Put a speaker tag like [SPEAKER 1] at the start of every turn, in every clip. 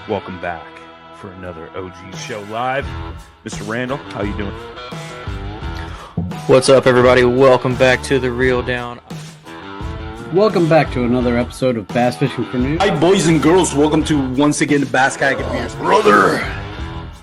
[SPEAKER 1] Welcome back for another OG show live. Mr. Randall, how you doing?
[SPEAKER 2] What's up, everybody? Welcome back to The Reel Down.
[SPEAKER 3] Welcome back to another episode of Bass Fishing for Noobs.
[SPEAKER 4] Hi, boys and girls. Welcome to once again the Bass Kayak Advance.
[SPEAKER 1] Brother,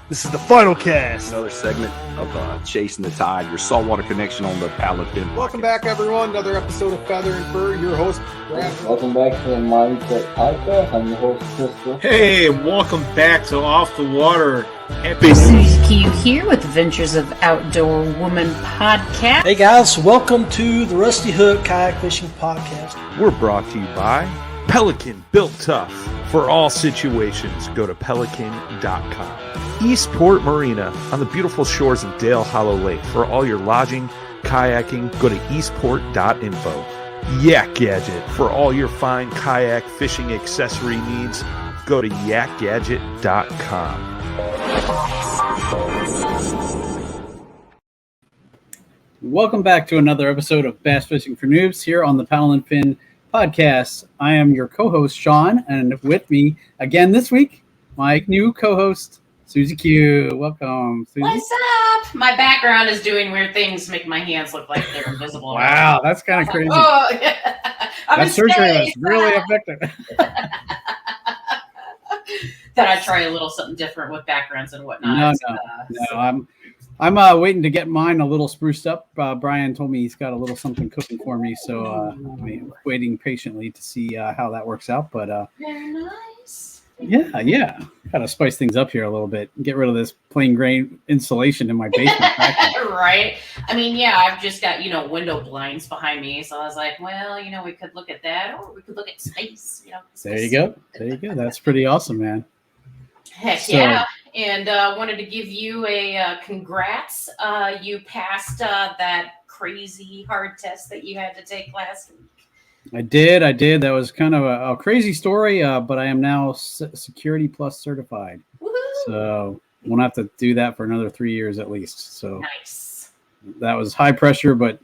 [SPEAKER 1] this is the final cast.
[SPEAKER 4] Another segment of Chasing the Tide, your saltwater connection on the Paddle Fin.
[SPEAKER 5] Welcome back, everyone. Another episode of Feather and Fur. Your host, Brad.
[SPEAKER 6] Welcome back to the Mindset Podcast. I'm your host, Crystal.
[SPEAKER 5] Hey, welcome back to Off the Water.
[SPEAKER 7] Happy Susie Q here with Adventures of Outdoor Woman podcast.
[SPEAKER 8] Hey guys, welcome to the Rusty Hook Kayak Fishing Podcast.
[SPEAKER 1] We're brought to you by Pelican, built tough for all situations. Go to pelican.com. Eastport Marina on the beautiful shores of Dale Hollow Lake. For all your lodging, kayaking, go to eastport.info. Yak Gadget for all your fine kayak fishing accessory needs. Go to yakgadget.com.
[SPEAKER 3] Welcome back to another episode of Bass Fishing for Noobs here on the Paddle and Fin podcast. I am your co-host, Sean, and with me again this week, my new co-host, Susie Q. Welcome, Susie.
[SPEAKER 7] What's up? My background is doing weird things, making my hands look like they're invisible.
[SPEAKER 3] Wow, that's kind of crazy.
[SPEAKER 7] Oh, yeah.
[SPEAKER 3] That surgery was really effective.
[SPEAKER 7] Thought I'd try a little something different with backgrounds and whatnot.
[SPEAKER 3] No. I'm waiting to get mine a little spruced up. Brian told me he's got a little something cooking for me, so I'm waiting patiently to see how that works out. But
[SPEAKER 7] very nice.
[SPEAKER 3] Yeah. Got to spice things up here a little bit. Get rid of this plain grain insulation in my basement.
[SPEAKER 7] Right. I mean, yeah, I've just got, window blinds behind me. So I was like, well, we could look at that or we could look at space.
[SPEAKER 3] There you go. That's pretty awesome, man.
[SPEAKER 7] Heck yeah. And wanted to give you a congrats. You passed that crazy hard test that you had to take last week.
[SPEAKER 3] I did. That was kind of a crazy story, but I am now Security Plus certified.
[SPEAKER 7] Woo-hoo!
[SPEAKER 3] So won't have to do that for another 3 years at least. So
[SPEAKER 7] nice.
[SPEAKER 3] That was high pressure, but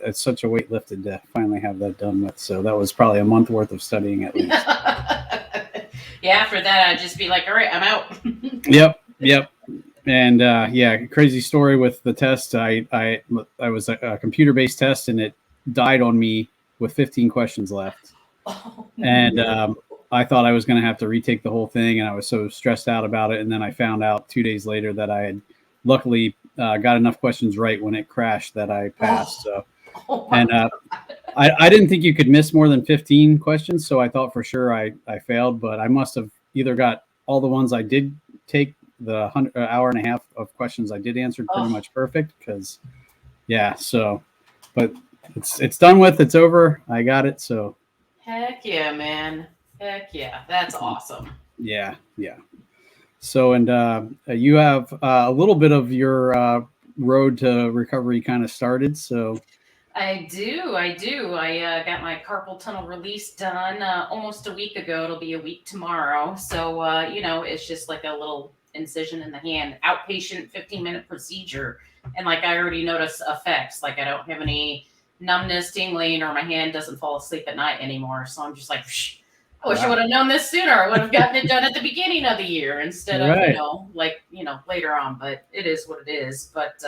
[SPEAKER 3] it's such a weight lifted to finally have that done with. So that was probably a month worth of studying at least.
[SPEAKER 7] Yeah, after that, I'd just be like, all right, I'm out.
[SPEAKER 3] Yep. And crazy story with the test. I was a computer-based test, and it died on me with 15 questions left.
[SPEAKER 7] Oh,
[SPEAKER 3] and I thought I was going to have to retake the whole thing, and I was so stressed out about it. And then I found out 2 days later that I had luckily got enough questions right when it crashed that I passed. I didn't think you could miss more than 15 questions, so I thought for sure I failed, but I must have either got all the ones I did take, the hour and a half of questions I did answer pretty much perfect, but it's done with, it's over, I got it, so.
[SPEAKER 7] Heck yeah, man. Heck yeah, that's awesome.
[SPEAKER 3] Yeah. So, and you have a little bit of your road to recovery kind of started, so.
[SPEAKER 7] I do. I got my carpal tunnel release done almost a week ago. It'll be a week tomorrow. So, it's just like a little incision in the hand, outpatient 15-minute procedure. And I already notice effects. I don't have any numbness, tingling, or my hand doesn't fall asleep at night anymore. So I'm just like, I wish I would have known this sooner. I would have gotten it done at the beginning of the year instead of, later on. But it is what it is. But,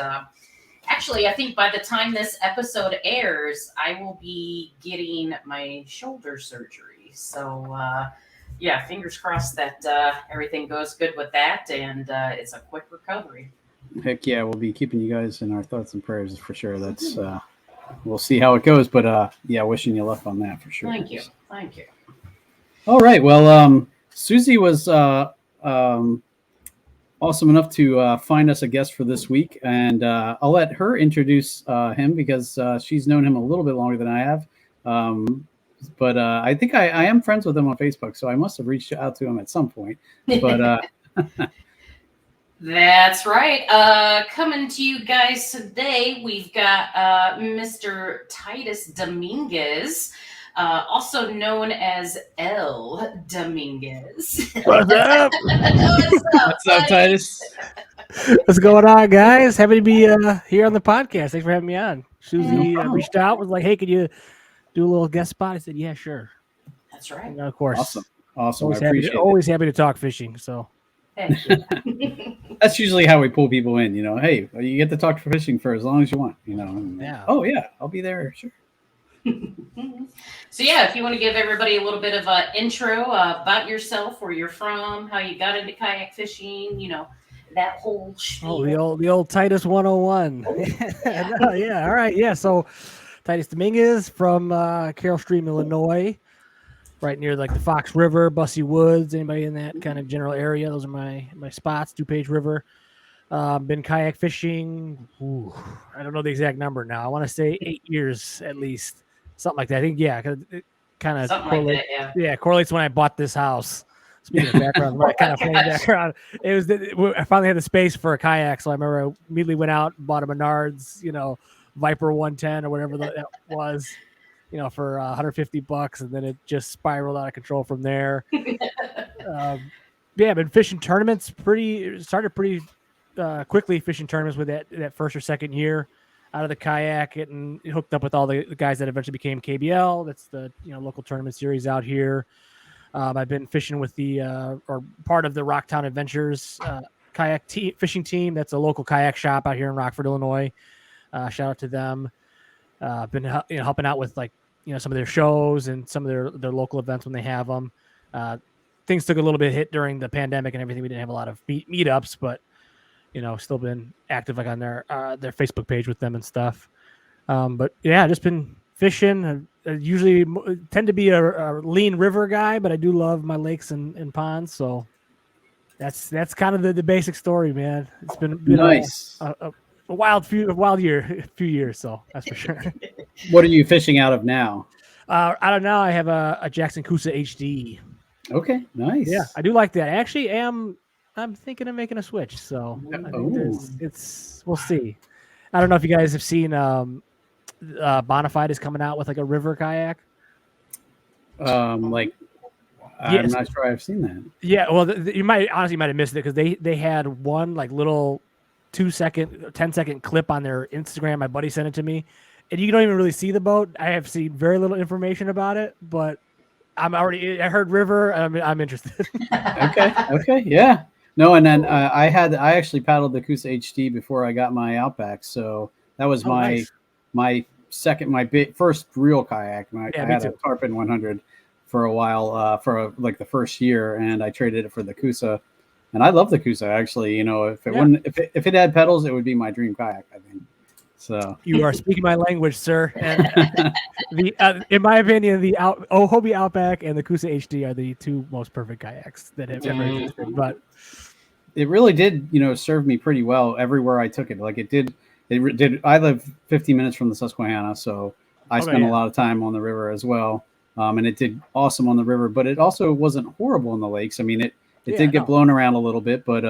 [SPEAKER 7] actually, I think by the time this episode airs, I will be getting my shoulder surgery. So, fingers crossed that everything goes good with that, and it's a quick recovery.
[SPEAKER 3] Heck yeah, we'll be keeping you guys in our thoughts and prayers for sure. That's we'll see how it goes, but wishing you luck on that for sure.
[SPEAKER 7] Thank you.
[SPEAKER 3] All right, well, Susie was awesome enough to find us a guest for this week, and I'll let her introduce him because she's known him a little bit longer than I have. But I think I am friends with him on Facebook, so I must have reached out to him at some point. But
[SPEAKER 7] that's right. Coming to you guys today, we've got Mr. Titus Dominguez, also known as L. Dominguez.
[SPEAKER 9] What's up?
[SPEAKER 3] What's up, Titus?
[SPEAKER 9] What's going on, guys? Happy to be here on the podcast. Thanks for having me on. Susie reached out, was like, "Hey, could you do a little guest spot?" I said, "Yeah, sure."
[SPEAKER 7] That's right.
[SPEAKER 9] And of course,
[SPEAKER 3] Awesome.
[SPEAKER 9] Always
[SPEAKER 3] I appreciate it.
[SPEAKER 9] always happy to talk fishing. So
[SPEAKER 3] That's usually how we pull people in. Hey, you get to talk fishing for as long as you want.
[SPEAKER 9] Yeah.
[SPEAKER 3] Oh yeah, I'll be there. Sure.
[SPEAKER 7] So yeah, if you want to give everybody a little bit of an intro about yourself, where you're from, how you got into kayak fishing, that whole spiel.
[SPEAKER 9] Oh, the old Titus 101. Yeah. All right. Yeah. So Titus Dominguez from Carroll Stream, Illinois, right near like the Fox River, Bussy Woods. Anybody in that kind of general area? Those are my spots. DuPage River. Been kayak fishing. I don't know the exact number now. I want to say 8 years at least, something like that. I think cause it kind of correlates. Like that, correlates when I bought this house. Speaking of background, kind of plain background, I finally had the space for a kayak, so I remember I immediately went out and bought a Menards, Viper 110 or whatever that was, for $150, and then it just spiraled out of control from there. I've been fishing tournaments started pretty quickly fishing tournaments with that first or second year out of the kayak, getting hooked up with all the guys that eventually became KBL. That's the local tournament series out here. I've been fishing with or part of the Rocktown Adventures kayak fishing team. That's a local kayak shop out here in Rockford, Illinois. Shout out to them. Been helping out with some of their shows and some of their local events when they have them. Things took a little bit of hit during the pandemic and everything. We didn't have a lot of meetups, but still been active on their Facebook page with them and stuff. But yeah, just been fishing. I usually tend to be a lean river guy, but I do love my lakes and ponds. So that's kind of the basic story, man. It's been
[SPEAKER 3] nice.
[SPEAKER 9] A few years. So that's for sure.
[SPEAKER 3] What are you fishing out of now?
[SPEAKER 9] I don't know. I have a Jackson Coosa HD.
[SPEAKER 3] Okay, nice.
[SPEAKER 9] Yeah, I do like that. I actually I'm thinking of making a switch. So I think we'll see. I don't know if you guys have seen Bonafide is coming out with like a river kayak.
[SPEAKER 3] I'm not sure I've seen that.
[SPEAKER 9] Yeah, well, you might have missed it because they had one like little 10-second clip on their Instagram. My buddy sent it to me, and you don't even really see the boat. I have seen very little information about it, but I heard river. I'm interested.
[SPEAKER 3] Okay, yeah. No, and then I actually paddled the Coosa HD before I got my Outback, so that was my first real kayak. I had a Tarpon 100 for a while, for the first year, and I traded it for the Coosa, and I love the Coosa actually. If it had pedals, it would be my dream kayak, I think. So
[SPEAKER 9] you are speaking my language, sir. And in my opinion, the Hobie Outback and the Coosa HD are the two most perfect kayaks that have ever existed. But
[SPEAKER 3] it really did, serve me pretty well everywhere I took it. Like it did. I live 15 minutes from the Susquehanna, so I spent a lot of time on the river as well. And it did awesome on the river, but it also wasn't horrible in the lakes. I mean, it did get blown around a little bit, but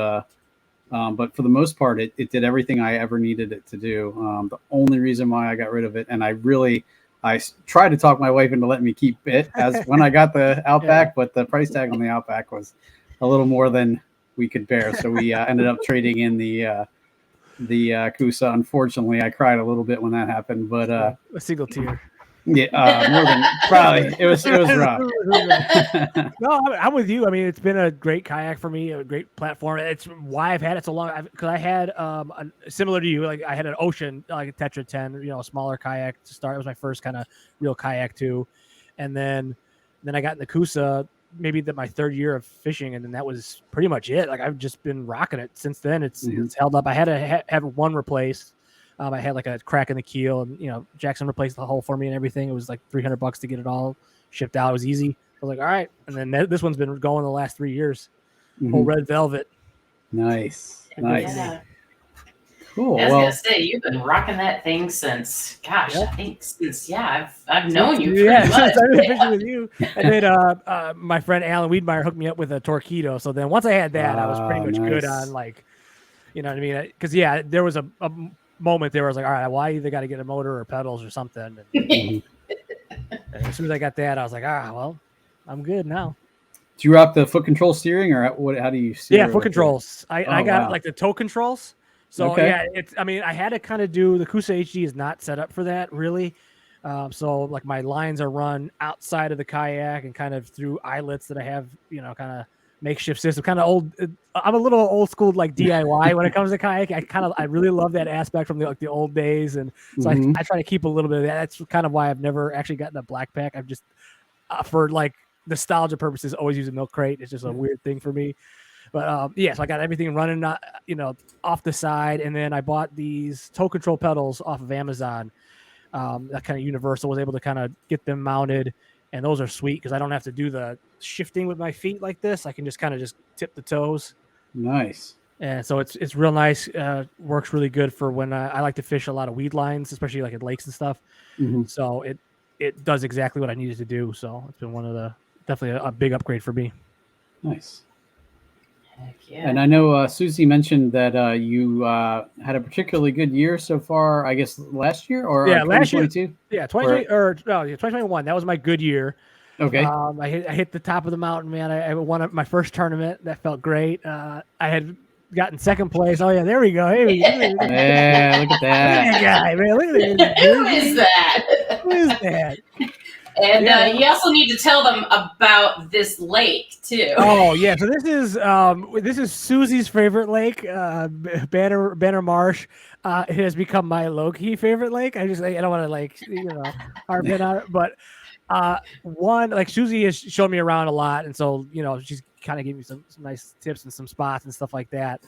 [SPEAKER 3] for the most part, it did everything I ever needed it to do. The only reason why I got rid of it, and I tried to talk my wife into letting me keep it as when I got the Outback, but the price tag on the Outback was a little more than we could bear. So we ended up trading in the Coosa. Unfortunately, I cried a little bit when that happened, but
[SPEAKER 9] a single tear.
[SPEAKER 3] Yeah, more than probably. It was rough.
[SPEAKER 9] No, I'm with you. I mean, it's been a great kayak for me, a great platform. It's why I've had it so long. Because I had similar to you, like I had an Ocean, like a Tetra 10, a smaller kayak to start. It was my first kind of real kayak too, and then I got in the Coosa. Maybe my third year of fishing, and then that was pretty much it. Like I've just been rocking it since then. It's held up. I had to have one replaced. I had like a crack in the keel, and Jackson replaced the hull for me and everything. It was like $300 to get it all shipped out. It was easy. I was like, all right. And then this one's been going the last 3 years. Whole red velvet.
[SPEAKER 3] Nice.
[SPEAKER 7] Yeah.
[SPEAKER 3] Cool.
[SPEAKER 7] I was gonna say you've been rocking that thing since, gosh, I think since I've known you.
[SPEAKER 9] Since I've been fishing with you. And then my friend Alan Wiedmeyer hooked me up with a Torpedo. So then once I had that, I was pretty much good on you know what I mean? Because there was a moment there where I was like, all right, well, I either got to get a motor or pedals or something. And as soon as I got that, I was like, well, I'm good now.
[SPEAKER 3] Do you rock the foot control steering, or what? How do you steer?
[SPEAKER 9] Yeah, foot controls. I got like the toe controls. So yeah, I had to kind of do the Coosa HD is not set up for that really, So like my lines are run outside of the kayak and kind of through eyelets that I have, kind of makeshift system, kind of old. I'm a little old school, like DIY when it comes to kayak. I really love that aspect from the old days. And so I try to keep a little bit of that. That's kind of why I've never actually gotten a black pack. I've just, for like nostalgia purposes, always use a milk crate. It's just a weird thing for me. But so I got everything running, off the side. And then I bought these toe control pedals off of Amazon. That kind of universal, was able to kind of get them mounted, and those are sweet because I don't have to do the shifting with my feet like this. I can just kind of just tip the toes.
[SPEAKER 3] Nice.
[SPEAKER 9] And so it's real nice. Works really good for when I like to fish a lot of weed lines, especially like at lakes and stuff. So it does exactly what I needed to do. So it's been definitely a big upgrade for me.
[SPEAKER 3] Nice.
[SPEAKER 7] Heck yeah.
[SPEAKER 3] And I know Susie mentioned that you had a particularly good year so far, I guess last year or
[SPEAKER 9] last year.
[SPEAKER 3] 2022?
[SPEAKER 9] Yeah, 2021. That was my good year.
[SPEAKER 3] Okay.
[SPEAKER 9] I hit the top of the mountain, man. I won my first tournament. That felt great. I had gotten second place. Oh yeah, there we go. Hey,
[SPEAKER 3] yeah, look at that.
[SPEAKER 9] Look at that guy, man. Look at that.
[SPEAKER 7] Who is that?
[SPEAKER 9] Who is that?
[SPEAKER 7] And you also need to tell them about this lake too.
[SPEAKER 9] Oh yeah, so this is Susie's favorite lake, Banner Marsh. It has become my low-key favorite lake. I don't want to harp in on it, but Susie has shown me around a lot, and so she's kind of giving me some nice tips and some spots and stuff like that,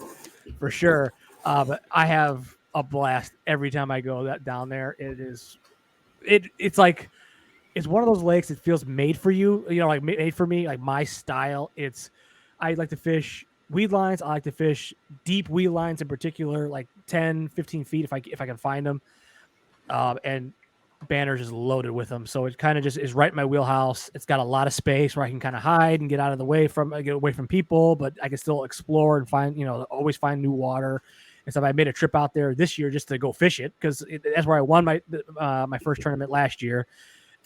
[SPEAKER 9] for sure. But I have a blast every time I go down there. It's like. It's one of those lakes that feels made for you, like made for me, like my style. I like to fish weed lines. I like to fish deep weed lines in particular, like 10, 15 feet if I can find them. And Banner's is loaded with them. So it kind of just is right in my wheelhouse. It's got a lot of space where I can kind of hide and get away from people, but I can still explore and find, always find new water. And so I made a trip out there this year just to go fish it because that's where I won my first tournament last year.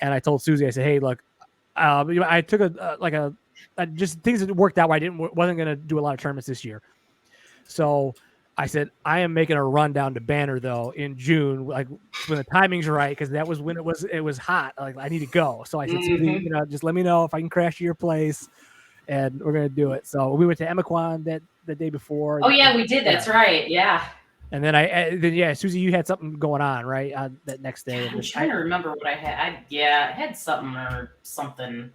[SPEAKER 9] And I told Susie, I said, "Hey, look, I took just things that worked out where I wasn't going to do a lot of tournaments this year. So I said, I am making a run down to Banner though in June, like when the timing's right, because that was when it was hot. Like I need to go. So I said, Susie, just let me know if I can crash to your place, and we're going to do it. So we went to Emaquan the day before.
[SPEAKER 7] Oh yeah, we did. That's right. Yeah.
[SPEAKER 9] And then Susie, you had something going on, right? That next day.
[SPEAKER 7] I'm trying to remember what I had. I had something or something.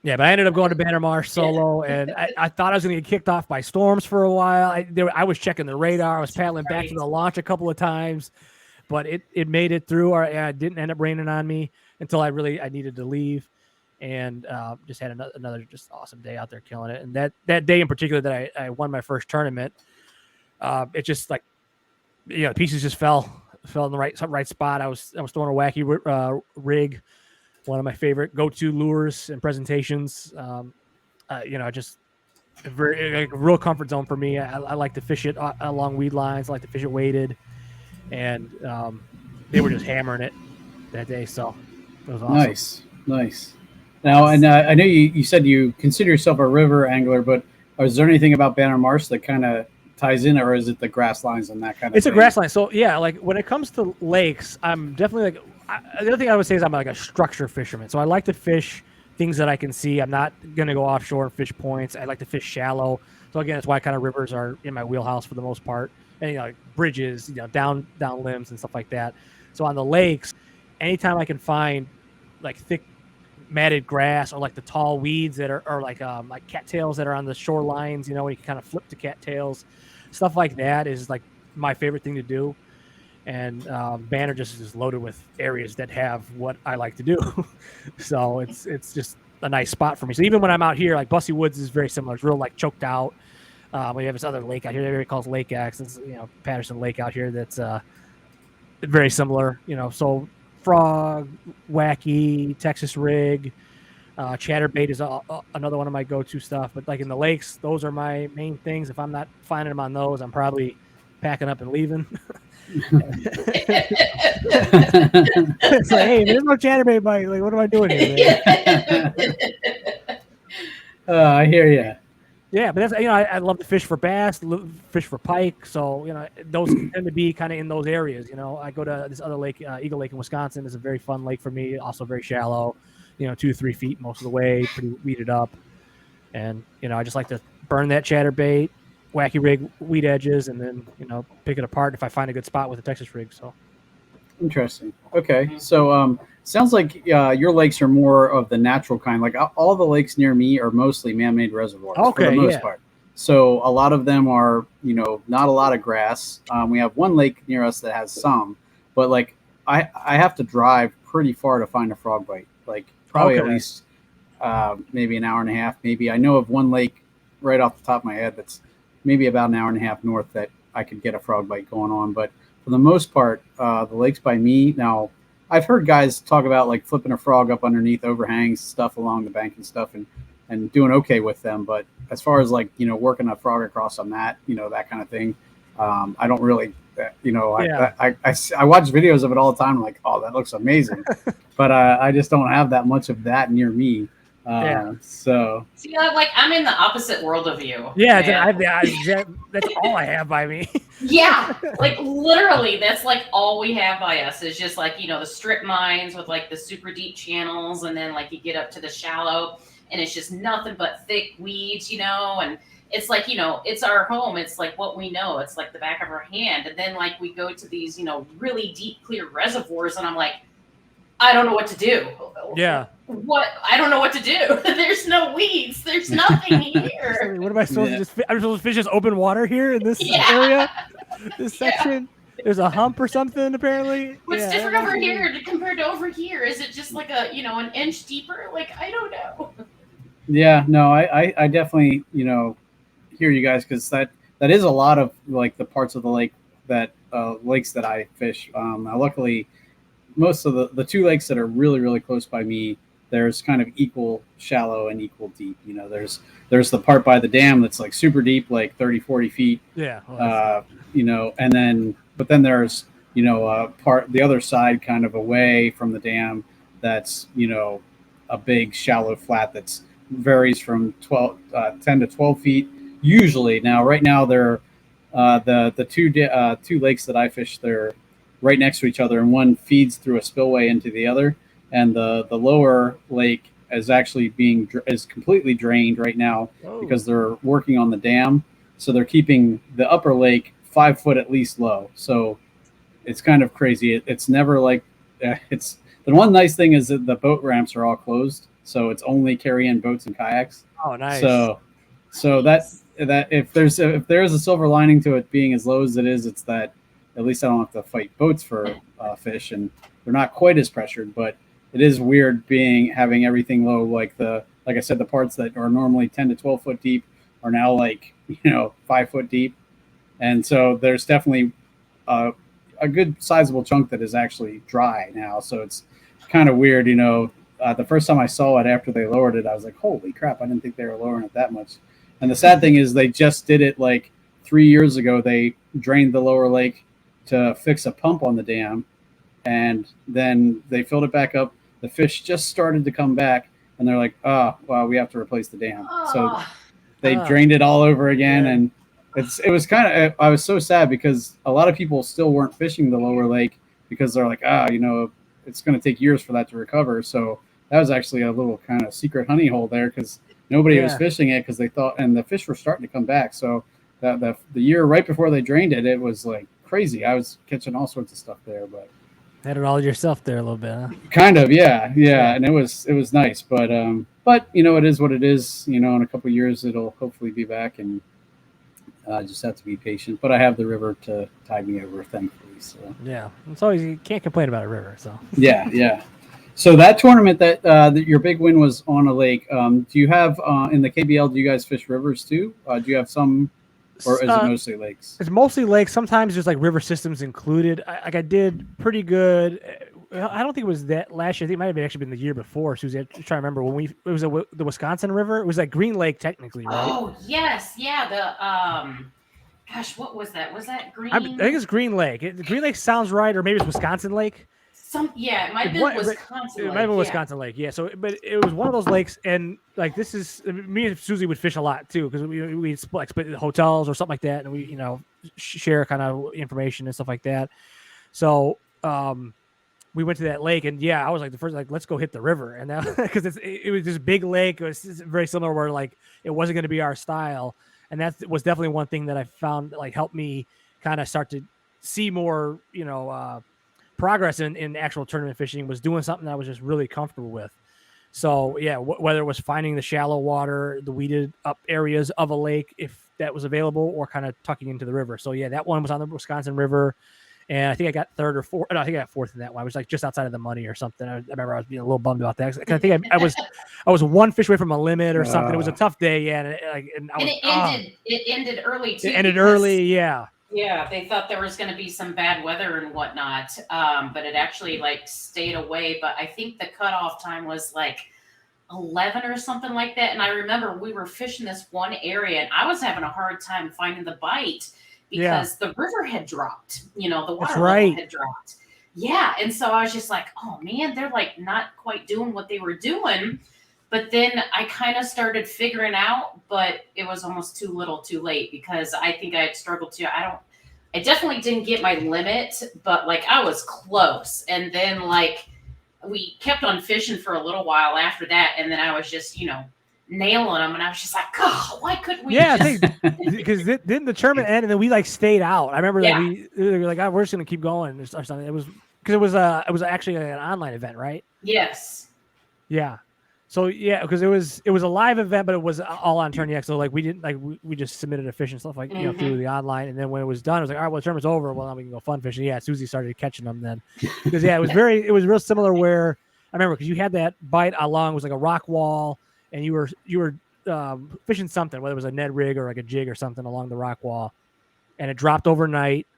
[SPEAKER 9] Yeah, but I ended up going to Banner Marsh solo, and I thought I was going to get kicked off by storms for a while. I was checking the radar. I was paddling back to the launch a couple of times, but it made it through. Or it didn't end up raining on me until I needed to leave, and just had another just awesome day out there killing it. And that day in particular that I won my first tournament, it just like, pieces just fell in the right spot. I was throwing a wacky rig, one of my favorite go-to lures and presentations. Just a very real comfort zone for me. I like to fish it along weed lines. I like to fish it weighted, and they were just hammering it that day. So it was awesome.
[SPEAKER 3] Nice. Now, and I know you said you consider yourself a river angler, but is there anything about Banner Marsh that kind of ties in, or is it the grass lines and that kind of
[SPEAKER 9] thing? It's a grass line. So yeah, like when it comes to lakes, I'm definitely the other thing I would say is I'm like a structure fisherman. So I like to fish things that I can see. I'm not going to go offshore and fish points. I like to fish shallow. So again, that's why kind of rivers are in my wheelhouse for the most part. And like bridges, down limbs and stuff like that. So on the lakes, anytime I can find like thick matted grass or like the tall weeds that are like cattails that are on the shorelines, where you can kind of flip the cattails. Stuff like that is like my favorite thing to do. And Banner just is loaded with areas that have what I like to do. So it's just a nice spot for me. So even when I'm out here, like Bussy Woods is very similar. It's real like choked out. We have this other lake out here that everybody calls Lake X. It's Patterson Lake out here that's very similar. So frog, wacky, Texas rig, chatterbait is another one of my go-to stuff. But like in the lakes, those are my main things. If I'm not finding them on those, I'm probably packing up and leaving. It's like, hey, there's no chatterbait bite. Like, what am I doing here, man?
[SPEAKER 3] I hear you.
[SPEAKER 9] Yeah, but that's I love to fish for bass, fish for pike. So those tend to be kind of in those areas. I go to this other lake, Eagle Lake in Wisconsin. It's a very fun lake for me. Also very shallow, 2 to 3 feet most of the way, pretty weeded up. And I just like to burn that chatterbait, wacky rig, weed edges, and then pick it apart if I find a good spot with a Texas rig. So
[SPEAKER 3] Interesting. Okay, so sounds like your lakes are more of the natural kind. Like all the lakes near me are mostly man-made reservoirs for the most part. So a lot of them are, not a lot of grass. We have one lake near us that has some, but like I have to drive pretty far to find a frog bite. Like probably at least maybe an hour and a half. Maybe I know of one lake right off the top of my head that's maybe about an hour and a half north that I could get a frog bite going on, but for the most part, the lakes by me now, I've heard guys talk about like flipping a frog up underneath overhangs, stuff along the bank and stuff, and doing okay with them. But as far as like working a frog across a mat, that kind of thing, I don't really, I watch videos of it all the time. I'm like, oh, that looks amazing, but I just don't have that much of that near me. So
[SPEAKER 7] see, like I'm in the opposite world of you.
[SPEAKER 9] Yeah, that's all I have by me.
[SPEAKER 7] Yeah, like literally, that's like all we have by us is just like the strip mines with like the super deep channels, and then like you get up to the shallow, and it's just nothing but thick weeds, and it's like it's our home. It's like what we know. It's like the back of our hand, and then like we go to these really deep, clear reservoirs, and I'm like, I don't know what to do.
[SPEAKER 9] Yeah.
[SPEAKER 7] What? I don't know what to do. There's no weeds. There's nothing here.
[SPEAKER 9] What am I supposed to just? I'm supposed to fish just open water here in this area, this section. There's a hump or something apparently.
[SPEAKER 7] What's different over here compared to over here? Is it just like a an inch deeper? Like I don't know.
[SPEAKER 3] Yeah, no, I definitely hear you guys because that is a lot of like the parts of the lake that lakes that I fish. Luckily, most of the two lakes that are really really close by me, there's kind of equal shallow and equal deep. There's the part by the dam that's like super deep, like 30-40 feet.
[SPEAKER 9] Yeah.
[SPEAKER 3] And then there's part the other side kind of away from the dam that's a big shallow flat that's varies from 10 to 12 feet usually. Now right now they're the two lakes that I fish, they're right next to each other, and one feeds through a spillway into the other, and the lower lake is actually is completely drained right now because they're working on the dam, so they're keeping the upper lake 5 foot at least low. So it's kind of crazy. It's never like it's the one nice thing is that the boat ramps are all closed, so it's only carry-in boats and kayaks.
[SPEAKER 9] Oh, nice.
[SPEAKER 3] So that if there's a silver lining to it being as low as it is, it's that at least I don't have to fight boats for fish, and they're not quite as pressured. But it is weird having everything low. Like I said, the parts that are normally 10 to 12 foot deep are now like 5 foot deep, and so there's definitely a good sizable chunk that is actually dry now. So it's kind of weird. The first time I saw it after they lowered it, I was like, holy crap! I didn't think they were lowering it that much. And the sad thing is they just did it like 3 years ago. They drained the lower lake to fix a pump on the dam, and then they filled it back up. The fish just started to come back, and they're like, oh, well, we have to replace the dam. So they drained it all over again. And it was kind of, I was so sad because a lot of people still weren't fishing the lower lake because they're like, it's going to take years for that to recover. So that was actually a little kind of secret honey hole there because nobody was fishing it because they thought, and the fish were starting to come back. So the year right before they drained it, it was like crazy. I was catching all sorts of stuff there, but
[SPEAKER 9] had it all yourself there a little bit, huh?
[SPEAKER 3] Kind of, yeah. And it was nice, but it is what it is. In a couple of years, it'll hopefully be back, and just have to be patient. But I have the river to tide me over, thankfully. So
[SPEAKER 9] yeah, it's always, you can't complain about a river. So
[SPEAKER 3] yeah. So that tournament that your big win was on a lake. Do you have in the KBL? Do you guys fish rivers too? Do you have some? Or is it mostly lakes?
[SPEAKER 9] It's mostly lakes. Sometimes there's like river systems included. I did pretty good. I don't think it was that last year. I think it might have actually been the year before. Susie, I'm trying to remember when it was the Wisconsin River. It was like Green Lake technically, right?
[SPEAKER 7] Oh yes, yeah. The gosh, what was that? Was that Green?
[SPEAKER 9] I think it's Green Lake. Green Lake sounds right, or maybe it's Wisconsin Lake.
[SPEAKER 7] Yeah, it might have been Wisconsin
[SPEAKER 9] It
[SPEAKER 7] Lake.
[SPEAKER 9] might have been Wisconsin Lake. Yeah. So, but it was one of those lakes, and like this is me and Susie would fish a lot too because we split hotels or something like that, and we share kind of information and stuff like that. So we went to that lake, and I was like the first, like, let's go hit the river, and that because it was this big lake. It was very similar where like it wasn't going to be our style, and that was definitely one thing that I found like helped me kind of start to see more progress in actual tournament fishing, was doing something that I was just really comfortable with. So whether it was finding the shallow water, the weeded up areas of a lake if that was available, or kind of tucking into the river. So that one was on the Wisconsin River. And I think I got third or fourth. No, I think I got fourth in that one. I was like just outside of the money or something. I remember I was being a little bummed about that. I think I was one fish away from a limit or something. It was a tough day.
[SPEAKER 7] It ended early too.
[SPEAKER 9] It ended early. Yeah.
[SPEAKER 7] Yeah, they thought there was going to be some bad weather and whatnot, but it actually like stayed away. But I think the cutoff time was like 11 or something like that. And I remember we were fishing this one area, and I was having a hard time finding the bite. Because the river had dropped, the water level had dropped. Yeah. And so I was just like, oh man, they're like not quite doing what they were doing. But then I kind of started figuring out, but it was almost too little too late, because I think I had struggled to, I definitely didn't get my limit, but like I was close. And then like we kept on fishing for a little while after that. And then I was just, nailing them, and I was just like, God, why couldn't we?
[SPEAKER 9] Yeah, because didn't the tournament end, and then we like stayed out. I remember that we were like, we're just gonna keep going or something. It was because it was actually an online event, right?
[SPEAKER 7] Yes.
[SPEAKER 9] Yeah. So because it was a live event, but it was all on TourneyX. So like we didn't we just submitted a fish and stuff like through the online, and then when it was done, it was like, all right, well, the tournament's over. Well, now we can go fun fishing. Yeah, Susie started catching them then, because it was real similar. Where I remember because you had that bite along, it was like a rock wall. And you were fishing something, whether it was a Ned rig or like a jig or something along the rock wall, and it dropped overnight.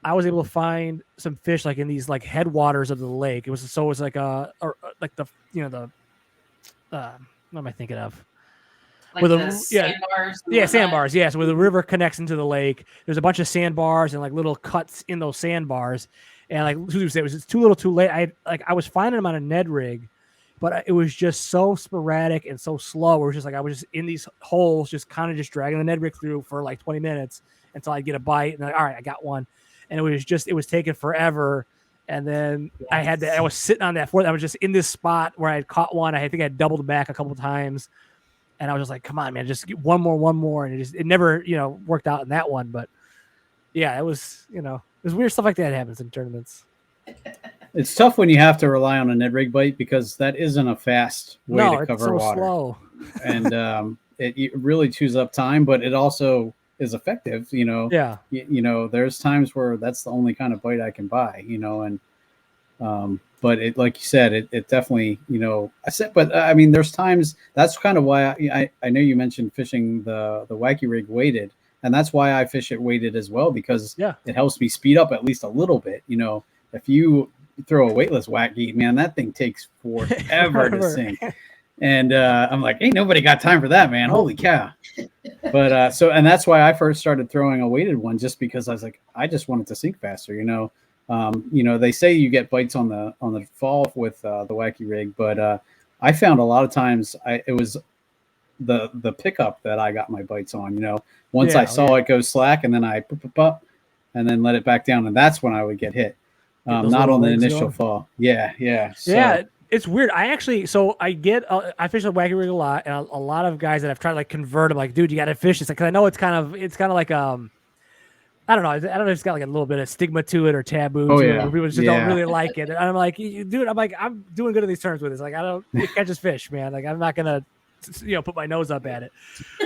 [SPEAKER 9] I was able to find some fish like in these like headwaters of the lake. It was like what am I thinking of?
[SPEAKER 7] Like the sandbars.
[SPEAKER 9] Yeah, sandbars. Yeah, so where the river connects into the lake, there's a bunch of sandbars and like little cuts in those sandbars. And like Susie said, it was just too little, too late. I was finding them on a Ned rig. But it was just so sporadic and so slow. It was just like I was just in these holes, just kind of just dragging the Ned rig through for like 20 minutes until I'd get a bite. And then, all right, I got one. And it was taking forever. And then I was sitting on that fourth. I was just in this spot where I had caught one. I think I had doubled back a couple of times. And I was just like, come on, man, just get one more. And it never, worked out in that one. But yeah, it was, there's weird stuff like that happens in tournaments.
[SPEAKER 3] It's tough when you have to rely on a Ned rig bite, because that isn't a fast way to cover
[SPEAKER 9] so
[SPEAKER 3] water.
[SPEAKER 9] Slow.
[SPEAKER 3] And it really chews up time, but it also is effective.
[SPEAKER 9] Yeah.
[SPEAKER 3] There's times where that's the only kind of bite I can buy. But it, like you said, it definitely, but I mean, there's times that's kind of why I know you mentioned fishing the wacky rig weighted, and that's why I fish it weighted as well, because it helps me speed up at least a little bit. If you throw a weightless wacky, man, that thing takes forever to sink. And I'm like, ain't nobody got time for that, man. Holy cow. But and that's why I first started throwing a weighted one, just because I was like, I just wanted to sink faster. They say you get bites on the fall with the wacky rig, but I found a lot of times it was the pickup that I got my bites on. Once I saw it go slack, and then I up and then let it back down, and that's when I would get hit. Not on the initial fall. Yeah. So,
[SPEAKER 9] it's weird. I fish a wacky rig a lot, and a lot of guys that I've tried to like convert them, like, dude, you got to fish. It's like, 'cause I know it's kind of like I don't know. I don't know if it's got like a little bit of stigma to it or taboo to it, where people just don't really like it. And I'm like, dude, I'm doing good at these terms with this. Like, you can't just fish, man. Like, I'm not gonna put my nose up at it.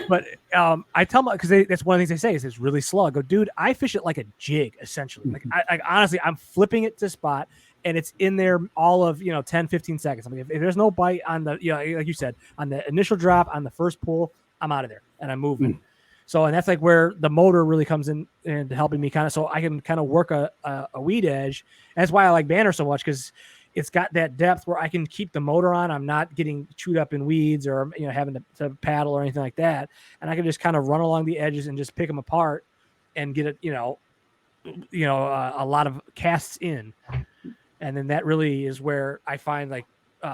[SPEAKER 9] But I tell them, because that's one of the things they say is it's really slow. I go, dude, I fish it like a jig, essentially. Like, I honestly, I'm flipping it to spot, and it's in there all of 10, 15 seconds. I mean, if there's no bite on the like you said, on the initial drop, on the first pull, I'm out of there and I'm moving. So, and that's like where the motor really comes in and helping me kind of, so I can kind of work a weed edge. And that's why I like Banner so much, because it's got that depth where I can keep the motor on. I'm not getting chewed up in weeds or having to paddle or anything like that. And I can just kind of run along the edges and just pick them apart and get it, a lot of casts in. And then that really is where I find like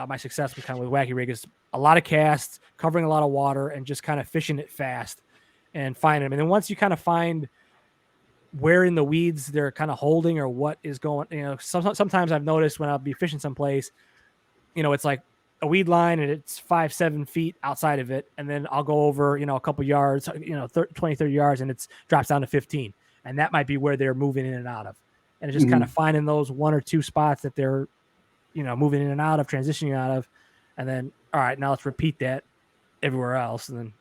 [SPEAKER 9] my success with kind of with wacky rig is a lot of casts, covering a lot of water, and just kind of fishing it fast and find them. And then once you kind of find where in the weeds they're kind of holding or what is going, sometimes I've noticed when I'll be fishing someplace, it's like a weed line and it's 5-7 feet outside of it. And then I'll go over, a couple yards, 20, 30 yards, and it drops down to 15. And that might be where they're moving in and out of. And it's just kind of finding those one or two spots that they're, moving in and out of, transitioning out of. And then, all right, now let's repeat that everywhere else. And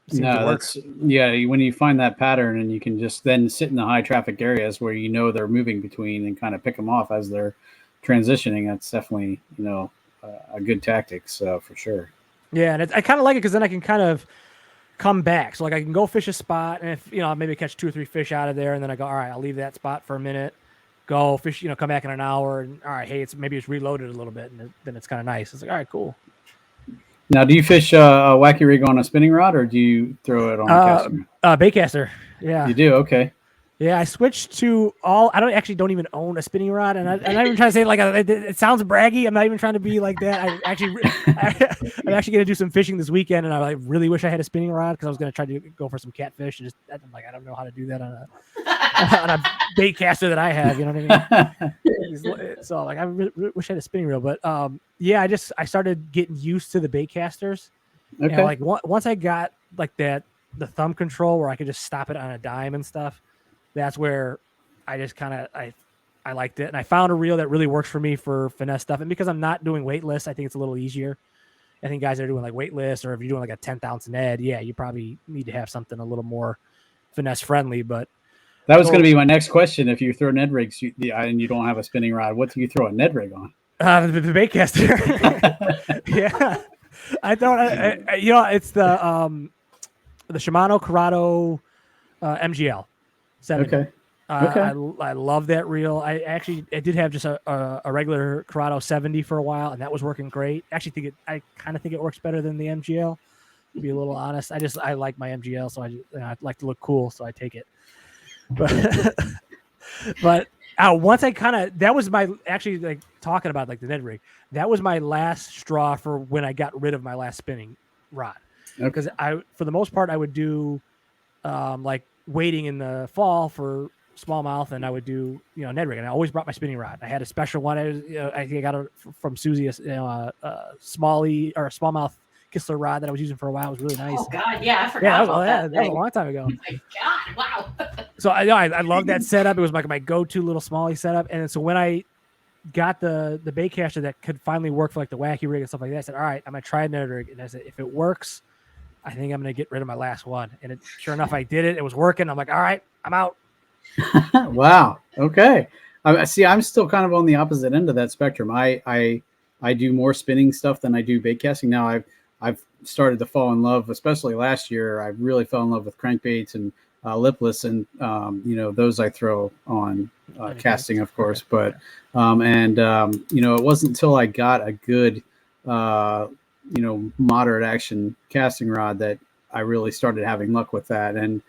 [SPEAKER 9] then
[SPEAKER 3] when you find that pattern and you can just then sit in the high traffic areas where they're moving between and kind of pick them off as they're transitioning, that's definitely a good tactic, so for sure.
[SPEAKER 9] Yeah, and I kind of like it because then I can kind of come back. So like I can go fish a spot, and if maybe catch 2 or 3 fish out of there, and then I go, all right, I'll leave that spot for a minute, go fish, come back in an hour, and all right, hey, it's reloaded a little bit, and then it's kind of nice. It's like, all right, cool.
[SPEAKER 3] Now, do you fish a wacky rig on a spinning rod, or do you throw it on a casting rod?
[SPEAKER 9] Baitcaster. Yeah,
[SPEAKER 3] you do. Okay.
[SPEAKER 9] Yeah, I switched to all. I don't even own a spinning rod, and I'm not even trying to say it sounds braggy. I'm not even trying to be like that. I'm actually going to do some fishing this weekend, and I really wish I had a spinning rod because I was going to try to go for some catfish. And I'm like, I don't know how to do that on a bait caster that I have. You know what I mean? So like, I wish I had a spinning reel, but yeah, I started getting used to the bait casters. Okay. And like once I got like the thumb control where I could just stop it on a dime and stuff. That's where I just kind of I liked it, and I found a reel that really works for me for finesse stuff. And because I'm not doing weightless, I think it's a little easier. I think guys that are doing like weightless, or if you're doing like a 10th ounce Ned, yeah, you probably need to have something a little more finesse friendly. But
[SPEAKER 3] that was going to be my next question. If you throw Ned rigs and you don't have a spinning rod, what do you throw a Ned rig on?
[SPEAKER 9] The bait caster. Yeah, I thought it's the Shimano Corrado MGL. 70. Okay. I love that reel. I did have just a regular Corrado 70 for a while, and that was working great. Actually, I kind of think it works better than the MGL. To be a little honest, I like my MGL, so I like to look cool, so I take it. But once that was my like talking about like the Ned rig. That was my last straw for when I got rid of my last spinning rod. Because for the most part, I would do like waiting in the fall for smallmouth, and I would do Ned rig, and I always brought my spinning rod. I had a special one. I think I got it from Susie, a smallie or a smallmouth Kistler rod that I was using for a while. It was really nice.
[SPEAKER 7] Oh God, yeah, I forgot about that.
[SPEAKER 9] That was a long time ago.
[SPEAKER 7] Oh my God, wow.
[SPEAKER 9] So I love that setup. It was like my go-to little smallie setup. And so when I got the bait caster that could finally work for like the wacky rig and stuff like that, I said, all right, I'm gonna try Ned rig, and I said, if it works, I think I'm going to get rid of my last one. And sure enough, I did it. It was working. I'm like, all right, I'm out.
[SPEAKER 3] Wow. Okay. See, I'm still kind of on the opposite end of that spectrum. I do more spinning stuff than I do bait casting. Now I've started to fall in love, especially last year. I really fell in love with crankbaits and lipless, and those I throw on casting, of course. But it wasn't until I got a good moderate action casting rod that I really started having luck with that. And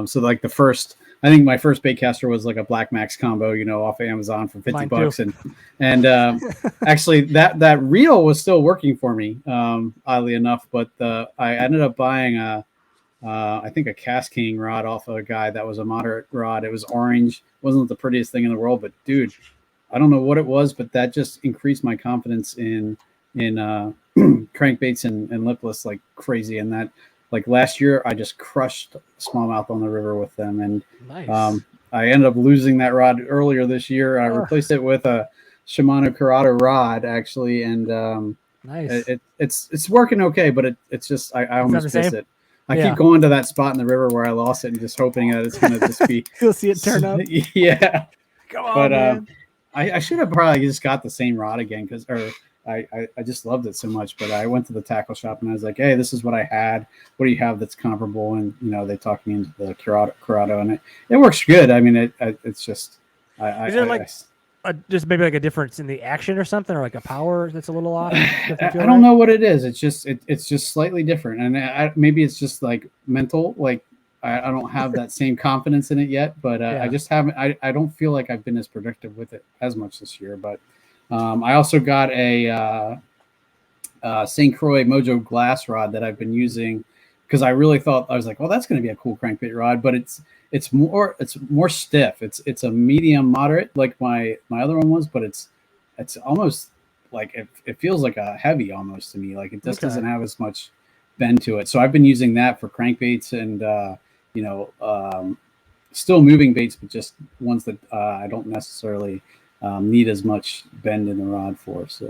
[SPEAKER 3] so like I think my first bait caster was like a Black Max combo, off of Amazon for $50. And actually that reel was still working for me, oddly enough, but I ended up buying I think a Cast King rod off of a guy that was a moderate rod. It was orange. Wasn't the prettiest thing in the world, but dude, I don't know what it was, but that just increased my confidence in crankbaits and lipless like crazy. And that, like last year, I just crushed smallmouth on the river with them. And nice. I ended up losing that rod earlier this year. I replaced it with a Shimano Corrado rod, actually, and nice. It's working okay, but it's just I almost miss it. I keep going to that spot in the river where I lost it and just hoping that it's going to just be.
[SPEAKER 9] You'll see it turn up.
[SPEAKER 3] Yeah.
[SPEAKER 9] Come on, man.
[SPEAKER 3] I should have probably just got the same rod again I just loved it so much. But I went to the tackle shop and I was like, hey, this is what I had. What do you have that's comparable? And, they talked me into the Corrado, and it works good. I mean, it's just.
[SPEAKER 9] Is there just maybe like a difference in the action or something, or like a power that's a little off?
[SPEAKER 3] I don't know what it is. It's just slightly different, and maybe it's just like mental. Like I don't have that same confidence in it yet, but I just haven't. I don't feel like I've been as productive with it as much this year. But I also got a St. Croix Mojo glass rod that I've been using because I really thought I was like, well, that's going to be a cool crankbait rod, but it's more stiff. It's a medium moderate like my other one was, but it's almost like it feels like a heavy almost to me. Like it just doesn't have as much bend to it. So I've been using that for crankbaits and still moving baits, but just ones that I don't necessarily need as much bend in the rod for. So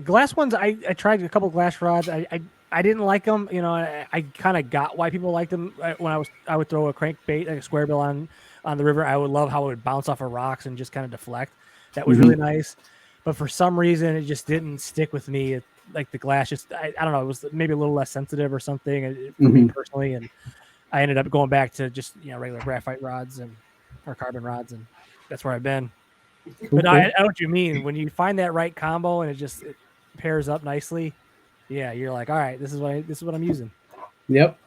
[SPEAKER 9] glass ones. I tried a couple glass rods. I didn't like them. You know, I kind of got why people liked them. When I would throw a crankbait like a square bill on the river, I would love how it would bounce off of rocks and just kind of deflect. That was really nice. But for some reason, it just didn't stick with me. Like the glass, just I don't know. It was maybe a little less sensitive or something for me personally, and I ended up going back to just regular graphite rods or carbon rods, and that's where I've been.
[SPEAKER 3] Cool,
[SPEAKER 9] but I know what you mean when you find that right combo and it pairs up nicely. Yeah, you're like, all right, this is what I'm using.
[SPEAKER 3] Yep.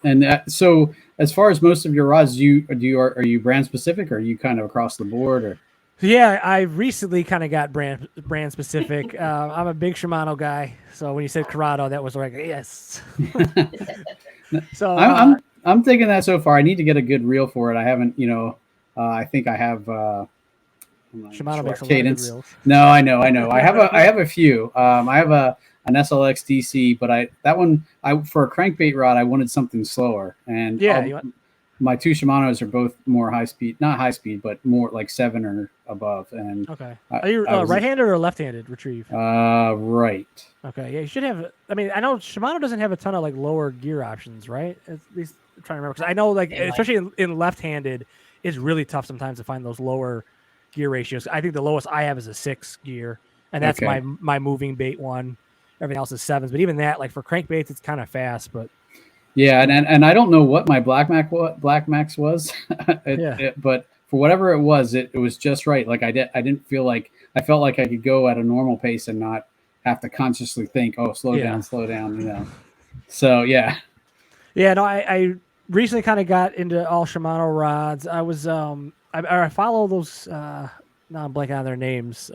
[SPEAKER 3] And so, as far as most of your rods, are you brand specific, or are you kind of across the board, or?
[SPEAKER 9] Yeah, I recently kind of got brand specific. I'm a big Shimano guy, so when you said Corrado, that was like yes. So
[SPEAKER 3] I'm thinking that so far. I need to get a good reel for it. I haven't, I think I have.
[SPEAKER 9] Shimano makes a lot of
[SPEAKER 3] cadence.
[SPEAKER 9] good reels.
[SPEAKER 3] No, I know. I have a few. I have an SLX DC, but that one for a crankbait rod, I wanted something slower, and my two Shimanos are both more high speed, not high speed, but more like 7 or above. And
[SPEAKER 9] are you right-handed or left-handed retrieve?
[SPEAKER 3] Right.
[SPEAKER 9] Okay, yeah, you should have. I mean, I know Shimano doesn't have a ton of like lower gear options, right? At least I'm trying to remember because I know especially in left-handed, it's really tough sometimes to find those lower gear ratios. I think the lowest I have is a 6 gear, and that's my moving bait one. Everything else is 7s, but even that, like for crankbaits, it's kind of fast, but.
[SPEAKER 3] Yeah, and I don't know what my Black Max was, but for whatever it was just right. Like I didn't feel like I felt like I could go at a normal pace and not have to consciously think, oh, slow down. So yeah.
[SPEAKER 9] Yeah, no, I recently kind of got into all Shimano rods. I was I follow those. Now I'm blanking on their names.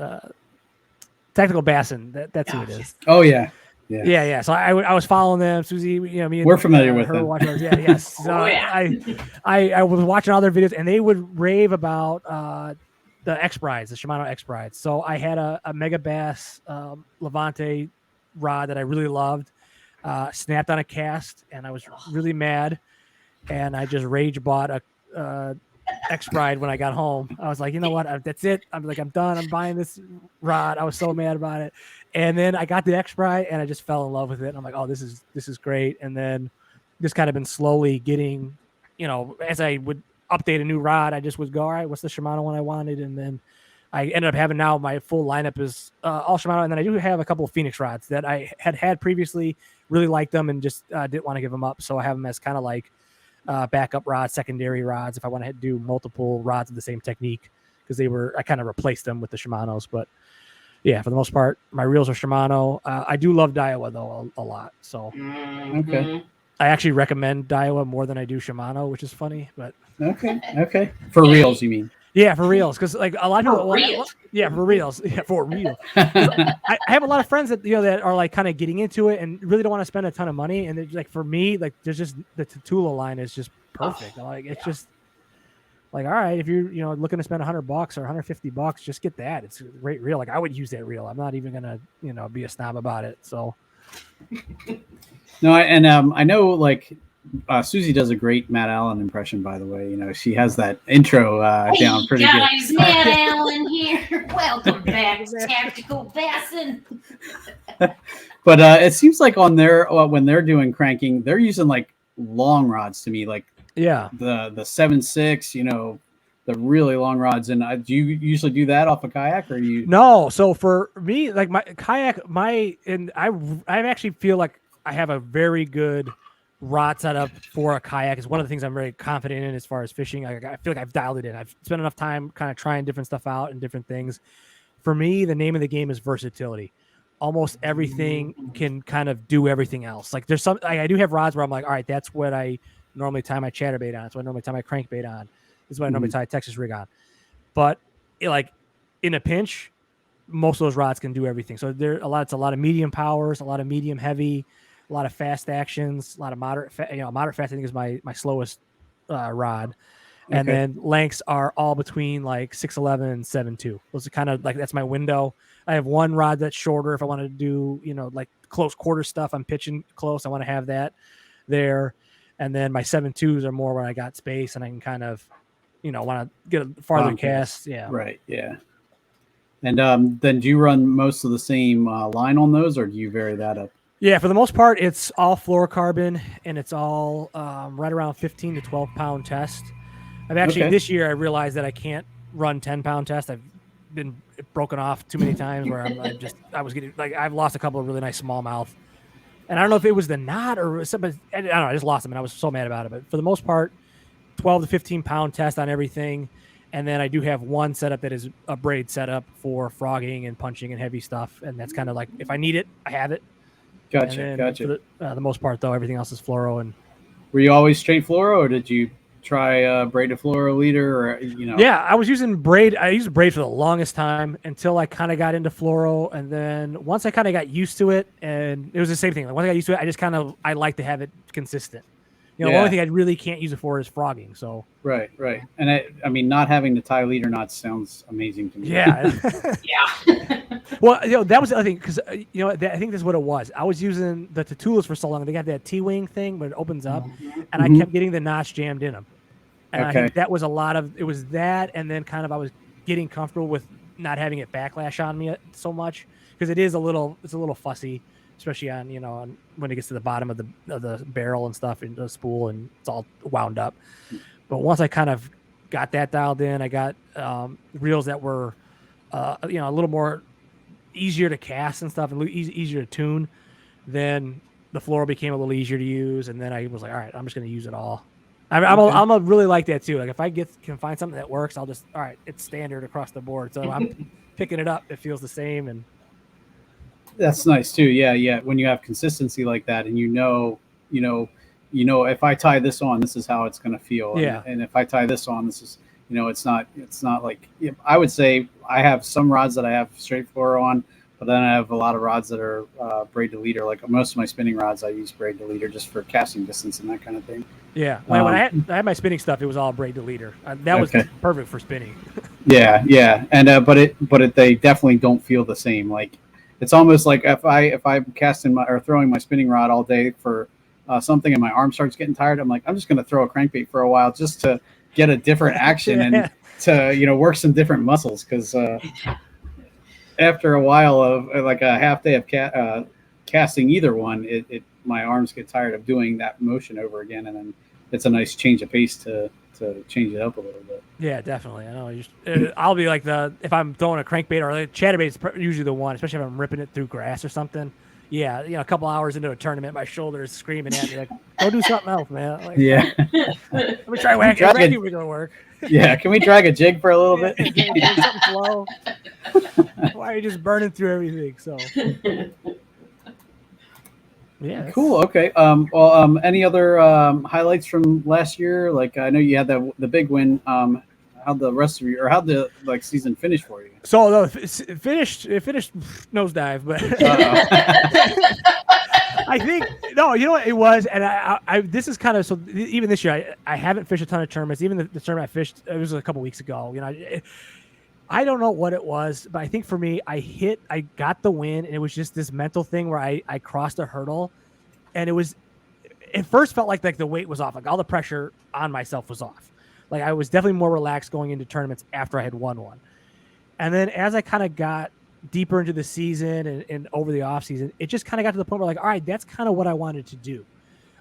[SPEAKER 9] Tactical Bassin. That's who it is.
[SPEAKER 3] Oh yeah.
[SPEAKER 9] Yeah. So I was following them, Susie. Me and
[SPEAKER 3] we're familiar with them.
[SPEAKER 9] Yes. So I was watching all their videos, and they would rave about the X Brides, the Shimano X Brides. So I had a Mega Bass Levante rod that I really loved. Snapped on a cast, and I was really mad, and I just rage bought a X Bride when I got home. I was like, you know what? That's it. I'm done. I'm buying this rod. I was so mad about it. And then I got the X Bride and I just fell in love with it. And I'm like, oh, this is great. And then just kind of been slowly getting, as I would update a new rod, I just would go, all right, what's the Shimano one I wanted? And then I ended up having now my full lineup is all Shimano. And then I do have a couple of Phoenix rods that I had previously, really liked them and just didn't want to give them up. So I have them as kind of like backup rods, secondary rods, if I want to do multiple rods of the same technique, because I kind of replaced them with the Shimanos. But yeah, for the most part, my reels are Shimano. I do love Daiwa though a lot. So
[SPEAKER 3] okay,
[SPEAKER 9] I actually recommend Daiwa more than I do Shimano, which is funny. But
[SPEAKER 3] okay, for reels, you mean?
[SPEAKER 9] Yeah, for reals, because like a lot of people. For reals. Yeah, for real. I have a lot of friends that that are like kind of getting into it and really don't want to spend a ton of money. And it's like for me, like there's just the Tatula line is just perfect. Like it's just like, all right, if you're looking to spend $100 or $150, just get that. It's a great reel. Like I would use that reel. I'm not even gonna be a snob about it. So
[SPEAKER 3] no, I know like. Susie does a great Matt Allen impression, by the way. She has that intro down pretty good.
[SPEAKER 7] Hey guys, Matt Allen here. Welcome back to Tactical Bassin.
[SPEAKER 3] But it seems like on their when they're doing cranking, they're using like long rods to me, like the 7.6, the really long rods. And do you usually do that off a kayak, or you?
[SPEAKER 9] No. So for me, like my kayak, I actually feel like I have a very good rod setup for a kayak. Is one of the things I'm very confident in as far as fishing. I feel like I've dialed it in. I've spent enough time kind of trying different stuff out and different things. For me, the name of the game is versatility. Almost everything can kind of do everything else. Like there's I do have rods where I'm like, all right, that's what I normally tie my chatterbait on. It's what I normally tie my crankbait on. This is what I normally tie a Texas rig on. But like in a pinch, most of those rods can do everything. So it's a lot of medium powers, a lot of medium heavy, a lot of fast actions, a lot of moderate fast I think is my slowest rod. And then lengths are all between like 6'11 and 7'2. Those are kind of like, that's my window. I have one rod that's shorter if I want to do, like close quarter stuff. I'm pitching close. I want to have that there. And then my 7'2s are more when I got space and I can kind of, want to get a farther cast. Yeah.
[SPEAKER 3] Right. Yeah. And then do you run most of the same line on those, or do you vary that up?
[SPEAKER 9] Yeah, for the most part, it's all fluorocarbon, and it's all right around 15 to 12 pound test. I've actually this year I realized that I can't run 10-pound test. I've been broken off too many times where I've lost a couple of really nice smallmouth, and I don't know if it was the knot or something. I don't know. I just lost them, and I was so mad about it. But for the most part, 12 to 15 pound test on everything. And then I do have one setup that is a braid setup for frogging and punching and heavy stuff. And that's kind of like, if I need it, I have it.
[SPEAKER 3] Gotcha.
[SPEAKER 9] For the most part, though, everything else is fluoro. And
[SPEAKER 3] were you always straight fluoro, or did you try braided fluoro leader, or
[SPEAKER 9] Yeah, I was using braid. I used braid for the longest time until I kind of got into fluoro. And then once I kind of got used to it, and it was the same thing. Like once I got used to it, I like to have it consistent. The only thing I really can't use it for is frogging. So
[SPEAKER 3] right. And I mean, not having to tie leader knots sounds amazing to me.
[SPEAKER 9] Yeah.
[SPEAKER 7] Yeah.
[SPEAKER 9] Well, that was the other thing, because I think that's what it was. I was using the Tatulas for so long. They got that T-wing thing, but it opens up, and I kept getting the knots jammed in them. And I think that was it was that, and then kind of I was getting comfortable with not having it backlash on me so much, because it's a little fussy. Especially on when it gets to the bottom of the barrel and stuff and the spool, and it's all wound up. But once I kind of got that dialed in, I got reels that were a little more easier to cast and stuff, and easier to tune. Then the fluoro became a little easier to use, and then I was like, all right, I'm just going to use it all. I'm a really like that too. Like if I can find something that works, I'll just, all right, it's standard across the board. So I'm picking it up. It feels the same, and
[SPEAKER 3] that's nice too. Yeah. When you have consistency like that, and if I tie this on, this is how it's going to feel.
[SPEAKER 9] Yeah.
[SPEAKER 3] And if I tie this on, this is, it's not like, I would say I have some rods that I have straight fluoro on, but then I have a lot of rods that are braid to leader. Like most of my spinning rods, I use braid to leader just for casting distance and that kind of thing.
[SPEAKER 9] Yeah. When I had my spinning stuff, it was all braid to leader. That was perfect for spinning.
[SPEAKER 3] Yeah. And, but they definitely don't feel the same. Like, it's almost like if I'm casting or throwing my spinning rod all day for something and my arm starts getting tired, I'm like, I'm just going to throw a crankbait for a while just to get a different action and to work some different muscles, because after a while of like a half day of casting either one, my arms get tired of doing that motion over again, and then it's a nice change of pace to change it up a little bit.
[SPEAKER 9] Yeah, definitely. I know. I'll be like if I'm throwing a crankbait, or like chatterbait's usually the one, especially if I'm ripping it through grass or something. Yeah, a couple hours into a tournament, my shoulder is screaming at me like, "Go do something else, man!" Like, let me try whacking. We're gonna work.
[SPEAKER 3] Yeah, can we drag a jig for a little bit?
[SPEAKER 9] Something slow. Why are you just burning through everything? So. Yeah.
[SPEAKER 3] Cool. Okay. Any other highlights from last year? Like, I know you had the big win. How'd the rest of how'd the season finish for you?
[SPEAKER 9] So it finished nosedive, but I think no. You know what it was, and I this is kind of so. Even this year, I haven't fished a ton of tournaments. Even the tournament I fished, it was a couple weeks ago. I don't know what it was, but I think for me, I got the win, and it was just this mental thing where I crossed a hurdle, and it first felt like the weight was off, like all the pressure on myself was off. Like I was definitely more relaxed going into tournaments after I had won one. And then as I kind of got deeper into the season and over the off season, it just kind of got to the point where all right, that's kind of what I wanted to do.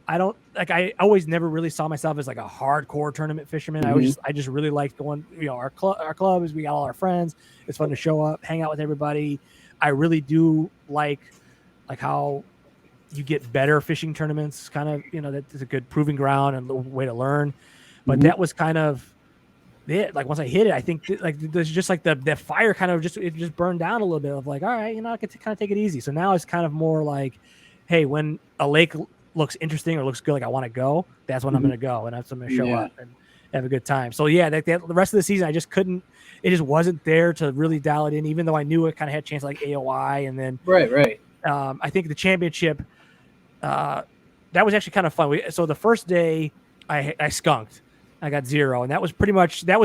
[SPEAKER 9] I always never really saw myself as like a hardcore tournament fisherman. Mm-hmm. I just really liked going, our clubs, we got all our friends. It's fun to show up, hang out with everybody. I really do like how you get better fishing tournaments, kind of, that's a good proving ground and a way to learn. But that was kind of it. Like once I hit it, I think there's just like the fire kind of just burned down a little bit of like, all right, I can kind of take it easy. So now it's kind of more like, hey, when a lake looks interesting or looks good, like I want to go, that's when I'm going to go, and that's when I'm going to show up and have a good time. So yeah, the rest of the season, I just couldn't. It just wasn't there to really dial it in, even though I knew it kind of had a chance like AOI, and then
[SPEAKER 3] right.
[SPEAKER 9] I think the championship, that was actually kind of fun. So the first day, I skunked. I got 0, and that was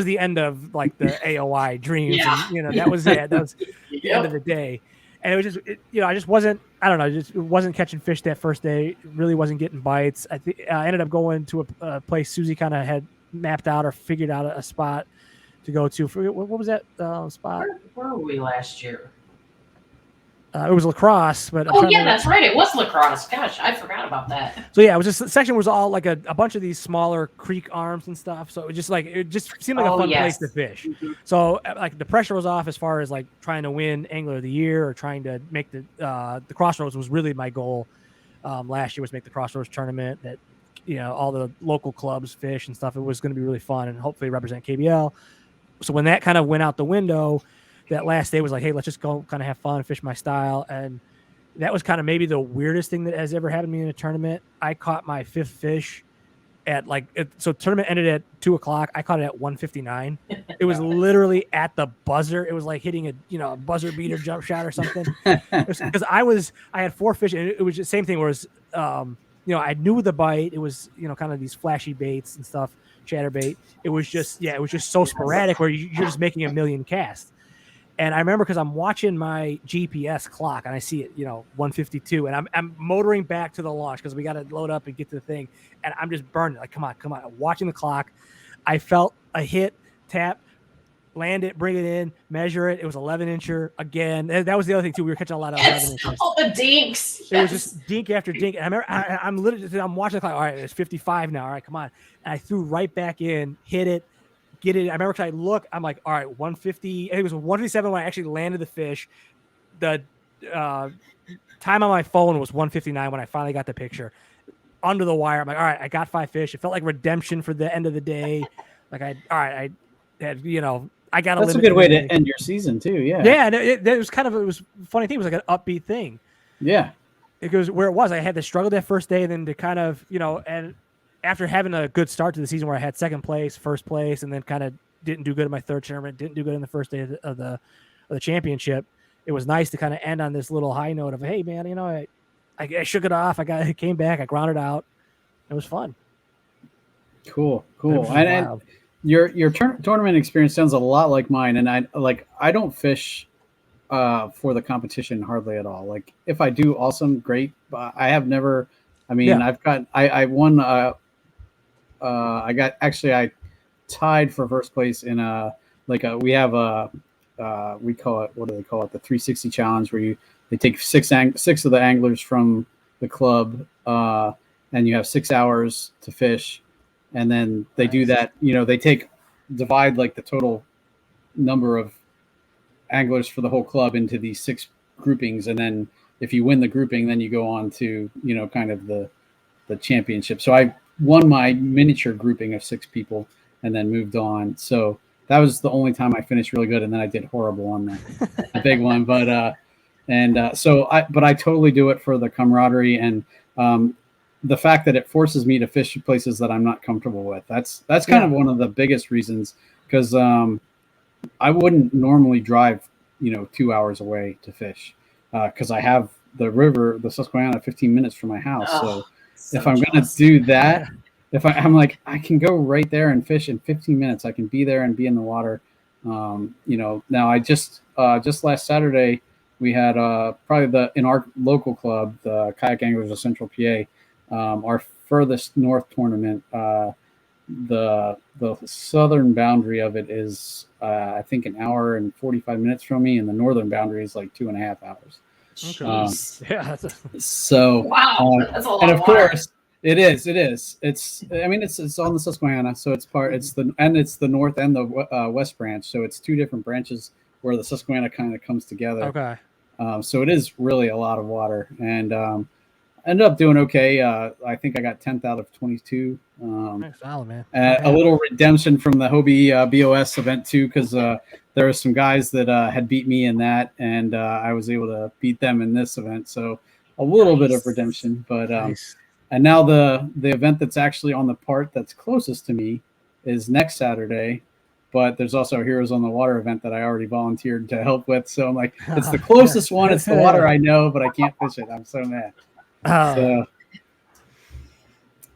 [SPEAKER 9] the end of like the AOI dreams.
[SPEAKER 7] Yeah.
[SPEAKER 9] And, that was it. That was the end of the day. And it was just, I just wasn't, I don't know, just wasn't catching fish that first day. Really wasn't getting bites. I think I ended up going to a place Susie kind of had mapped out or figured out a spot to go to. What was that spot?
[SPEAKER 7] Where were we last year?
[SPEAKER 9] It was lacrosse, but
[SPEAKER 7] that's right. It was lacrosse. Gosh, I forgot about that.
[SPEAKER 9] So yeah, it was just, the section was all like a bunch of these smaller creek arms and stuff. So it just seemed like a fun place to fish.
[SPEAKER 7] Mm-hmm.
[SPEAKER 9] So like the pressure was off as far as like trying to win Angler of the Year or trying to make the Crossroads was really my goal. Last year was make the Crossroads tournament that, all the local clubs fish and stuff. It was going to be really fun and hopefully represent KBL. So when that kind of went out the window, that last day was like, hey, let's just go kind of have fun, fish my style. And that was kind of maybe the weirdest thing that has ever happened to me in a tournament. I caught my 5th fish at so tournament ended at 2:00. I caught it at 1:59. It was literally at the buzzer. It was like hitting a buzzer beater jump shot or something. Because I had 4 fish, and it was the same thing where it was, I knew the bite. It was, kind of these flashy baits and stuff, chatterbait. It was just so sporadic where you're just making a million casts. And I remember because I'm watching my GPS clock and I see it, 152, and I'm motoring back to the launch because we got to load up and get to the thing. And I'm just burning, like, come on. I'm watching the clock. I felt a hit, tap, land it, bring it in, measure it. It was 11-incher again. That was the other thing too. We were catching a lot of 11-inchers.
[SPEAKER 7] All the dinks.
[SPEAKER 9] It was just dink after dink. And I remember I'm watching the clock. All right, it's 55 now. All right, come on. And I threw right back in, hit it. Get it. I remember because I look, I'm like, all right, 150. I think it was 157 when I actually landed the fish. The time on my phone was 159 when I finally got the picture. Under the wire, I'm like, all right, I got 5 fish. It felt like redemption for the end of the day. Like I had, I got.
[SPEAKER 3] That's a good way to end your season too. Yeah.
[SPEAKER 9] Yeah, and it was kind of, it was a funny thing. It was like an upbeat thing.
[SPEAKER 3] Yeah.
[SPEAKER 9] It goes where it was. I had to struggle that first day, and then to kind of, and after having a good start to the season where I had 2nd place, 1st place, and then kind of didn't do good in my 3rd tournament, didn't do good in the first day of the championship, it was nice to kind of end on this little high note of, hey man, I shook it off. I came back, I grounded out. It was fun.
[SPEAKER 3] Cool. And your tournament experience sounds a lot like mine. And I don't fish for the competition hardly at all. Like if I do, awesome, great. But I have never. I mean, I won. I tied for 1st place in we have we call it, what do they call it? The 360 challenge, where they take 6 of the anglers from the club, and you have 6 hours to fish. And then they do that, they divide like the total number of anglers for the whole club into these 6 groupings. And then if you win the grouping, then you go on to, kind of the championship. So I won my miniature grouping of 6 people and then moved on. So that was the only time I finished really good. And then I did horrible on the big one. But I totally do it for the camaraderie and the fact that it forces me to fish places that I'm not comfortable with. That's kind of one of the biggest reasons, because I wouldn't normally drive, 2 hours away to fish because I have the river, the Susquehanna, 15 minutes from my house. So if I'm going to do that, I'm like, I can go right there and fish in 15 minutes. I can be there and be in the water. Now I just last Saturday, we had probably in our local club, the Kayak Anglers of Central PA, our furthest north tournament. The southern boundary of it is, I think, 1 hour and 45 minutes from me, and the northern boundary is like 2.5 hours.
[SPEAKER 9] Okay.
[SPEAKER 3] So
[SPEAKER 7] wow, that's a lot.
[SPEAKER 3] And of course, it is. It's on the Susquehanna, so it's the north and the west branch. So it's 2 different branches where the Susquehanna kind of comes together.
[SPEAKER 9] Okay.
[SPEAKER 3] So it is really a lot of water, and ended up doing okay. I think I got 10th out of 22.
[SPEAKER 9] Nice solid, man.
[SPEAKER 3] A little redemption from the Hobie BOS event too, because there were some guys that had beat me in that, and I was able to beat them in this event. So a little bit of redemption, but
[SPEAKER 9] nice.
[SPEAKER 3] And now the event that's actually on the part that's closest to me is next Saturday. But there's also a Heroes on the Water event that I already volunteered to help with. So I'm like, it's the closest one. It's the water I know, but I can't fish it. I'm so mad. So,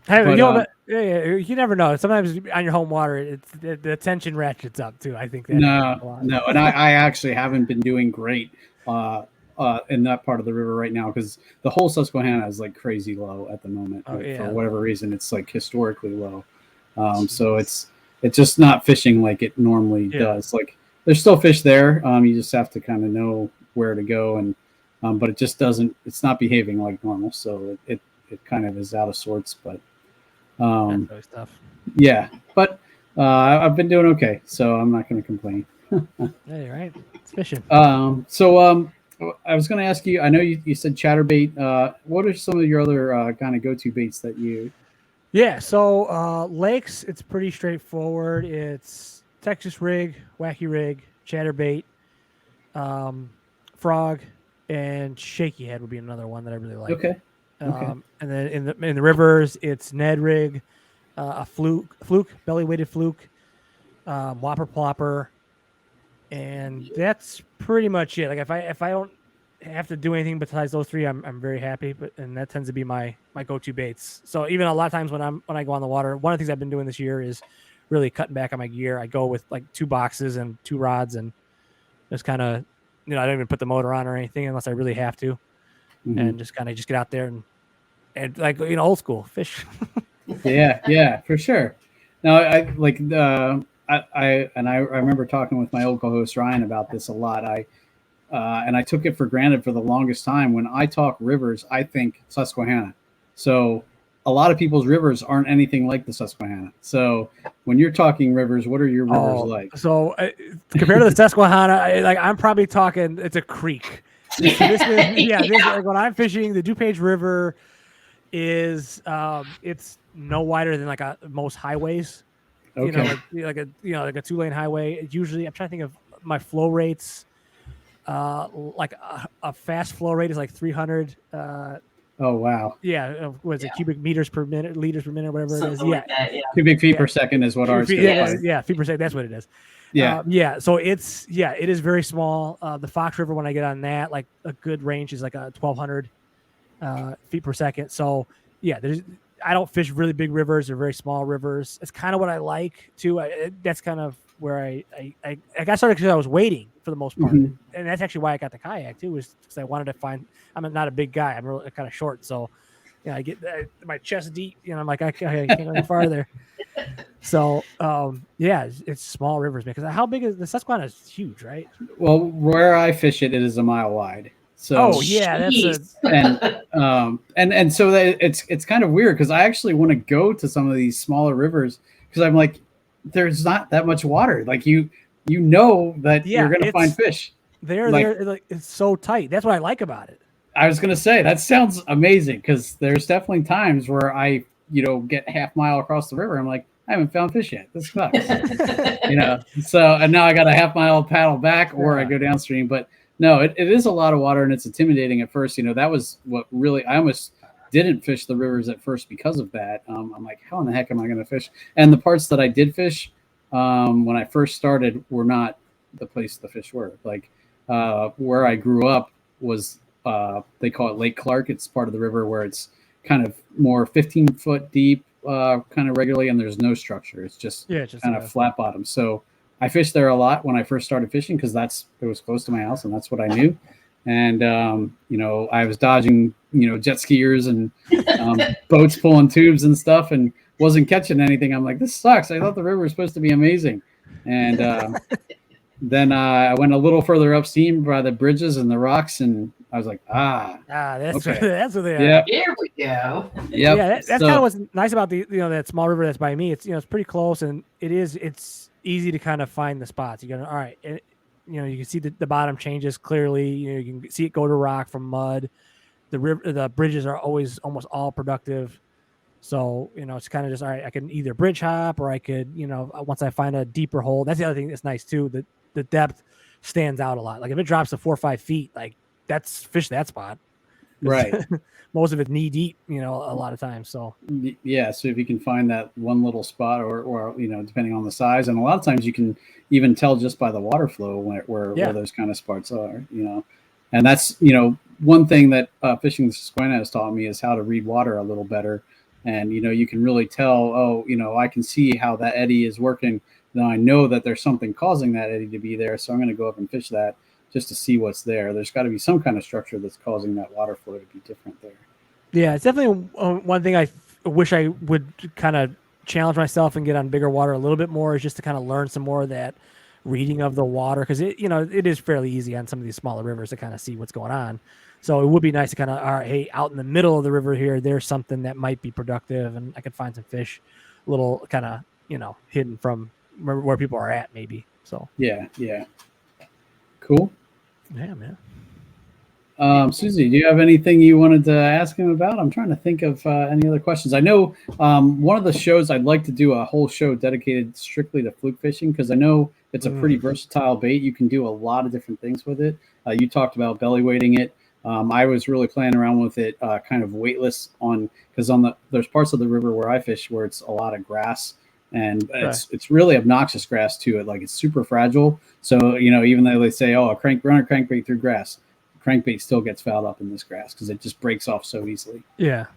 [SPEAKER 9] hey,
[SPEAKER 3] but,
[SPEAKER 9] you never know. Sometimes on your home water, the tension ratchets up too. I think that
[SPEAKER 3] no, and I actually haven't been doing great in that part of the river right now because the whole Susquehanna is like crazy low at the moment. For whatever reason, it's like historically low. So it's just not fishing like it normally does. Like there's still fish there. You just have to kind of know where to go, and but it just doesn't. It's not behaving like normal, so it kind of is out of sorts. But
[SPEAKER 9] that's always tough.
[SPEAKER 3] Yeah, but I've been doing okay, so I'm not going to complain.
[SPEAKER 9] Hey, right, it's fishing.
[SPEAKER 3] So I was going to ask you. I know you said chatterbait. What are some of your other kind of go-to baits that you?
[SPEAKER 9] Yeah, so lakes, it's pretty straightforward. It's Texas rig, wacky rig, chatterbait, frog, and shaky head would be another one that I really like.
[SPEAKER 3] Okay.
[SPEAKER 9] And then in the rivers, it's Ned rig, a fluke, belly weighted fluke, whopper plopper, and that's pretty much it. Like if I don't have to do anything besides those three, I'm very happy. And that tends to be my go-to baits. So even a lot of times when I go on the water, one of the things I've been doing this year is really cutting back on my gear. I go with like 2 boxes and 2 rods, and just kind of, I don't even put the motor on or anything unless I really have to, and just get out there and like old school fish.
[SPEAKER 3] Yeah, for sure. Now I remember talking with my old co-host Ryan about this a lot. And I took it for granted for the longest time. When I talk rivers, I think Susquehanna. So a lot of people's rivers aren't anything like the Susquehanna. So when you're talking rivers, what are your rivers like?
[SPEAKER 9] So compared to the Susquehanna, I'm probably talking, it's a creek. This is like when I'm fishing, the DuPage River is it's no wider than like most highways.
[SPEAKER 3] Okay.
[SPEAKER 9] Like a 2-lane highway. It's usually, I'm trying to think of my flow rates. Like a fast flow rate is like 300.
[SPEAKER 3] Oh wow.
[SPEAKER 9] Yeah, was it cubic meters per minute, liters per minute, whatever
[SPEAKER 7] Something
[SPEAKER 9] it is?
[SPEAKER 7] like that, yeah.
[SPEAKER 3] Cubic feet per second is what ours.
[SPEAKER 9] Feet per second. That's what it is.
[SPEAKER 3] Yeah.
[SPEAKER 9] So it is very small. The Fox River, when I get on that, like a good range is like a 1,200 feet per second. So I don't fish really big rivers. They're very small rivers. It's kind of what I like too. That's kind of where I got started because I was waiting for the most part, and that's actually why I got the kayak too, was because I wanted to find. I'm not a big guy. I'm really kind of short, so I get my chest deep. I'm like I can't go any farther. So it's small rivers, man. Because how big is the Susquehanna? Is huge, right?
[SPEAKER 3] Well, where I fish it is a mile wide. So
[SPEAKER 9] that's
[SPEAKER 3] and so that it's kind of weird because I actually want to go to some of these smaller rivers because I'm like, there's not that much water. Like that you're gonna find fish.
[SPEAKER 9] They're like it's so tight. That's what I like about it.
[SPEAKER 3] I was gonna say that sounds amazing because there's definitely times where I get half mile across the river. I'm like, I haven't found fish yet. This sucks. So and now I got a half mile paddle back or I go downstream. But no, it is a lot of water and it's intimidating at first. That was what really I almost didn't fish the rivers at first because of that. I'm like, how in the heck am I going to fish? And the parts that I did fish when I first started were not the place the fish were. Like where I grew up was they call it Lake Clark. It's part of the river where it's kind of more 15-foot deep, kind of regularly, and there's no structure. It's just kind of flat bottom. So I fished there a lot when I first started fishing because it was close to my house and that's what I knew. And I was dodging jet skiers and boats pulling tubes and stuff and wasn't catching anything. I'm like, this sucks. I thought the river was supposed to be amazing. And then I went a little further upstream by the bridges and the rocks, and I was like,
[SPEAKER 9] that's
[SPEAKER 3] okay.
[SPEAKER 9] That's what they are.
[SPEAKER 3] Yep.
[SPEAKER 7] Here we go.
[SPEAKER 3] Yep.
[SPEAKER 9] Yeah, that's kind of what's nice about the that small river that's by me. It's it's pretty close, and it's easy to kind of find the spots. You go, all right, you can see the bottom changes clearly. You can see it go to rock from mud. The bridges are always almost all productive. So, it's kind of just, all right, I can either bridge hop or I could, once I find a deeper hole, that's the other thing that's nice too. The depth stands out a lot. Like if it drops to 4 or 5 feet, like fish that spot.
[SPEAKER 3] Right.
[SPEAKER 9] Most of it's knee deep, you know, a lot of times. So
[SPEAKER 3] Yeah, so if you can find that one little spot, or you know, depending on the size, and a lot of times you can even tell just by the water flow where those kind of spots are, you know, and that's, you know, one thing that fishing the Susquehanna has taught me is how to read water a little better, and you know, you can really tell, oh, you know, I can see how that eddy is working. Now I know that there's something causing that eddy to be there, so I'm going to go up and fish that just to see what's there. There's got to be some kind of structure that's causing that water flow to be different there.
[SPEAKER 9] yeah, it's definitely one thing I wish I would kind of challenge myself and get on bigger water a little bit more, is just to kind of learn some more of that reading of the water, because it, you know, it is fairly easy on some of these smaller rivers to kind of see what's going on. So it would be nice to kind of, all right, hey, out in the middle of the river here, there's something that might be productive, and I could find some fish, a little kind of, you know, hidden from where people are at, maybe. So
[SPEAKER 3] yeah, cool.
[SPEAKER 9] Yeah, man.
[SPEAKER 3] Susie, do you have anything you wanted to ask him about? I'm trying to think of any other questions. I know one of the shows I'd like to do a whole show dedicated strictly to fluke fishing, because I know it's a pretty versatile bait. You can do a lot of different things with it. You talked about belly weighting it. I was really playing around with it, kind of weightless because there's parts of the river where I fish where it's a lot of grass, and it's really obnoxious grass to it. Like, it's super fragile. So, you know, even though they say, oh, run a crankbait through grass, crankbait still gets fouled up in this grass because it just breaks off so easily.
[SPEAKER 9] Yeah.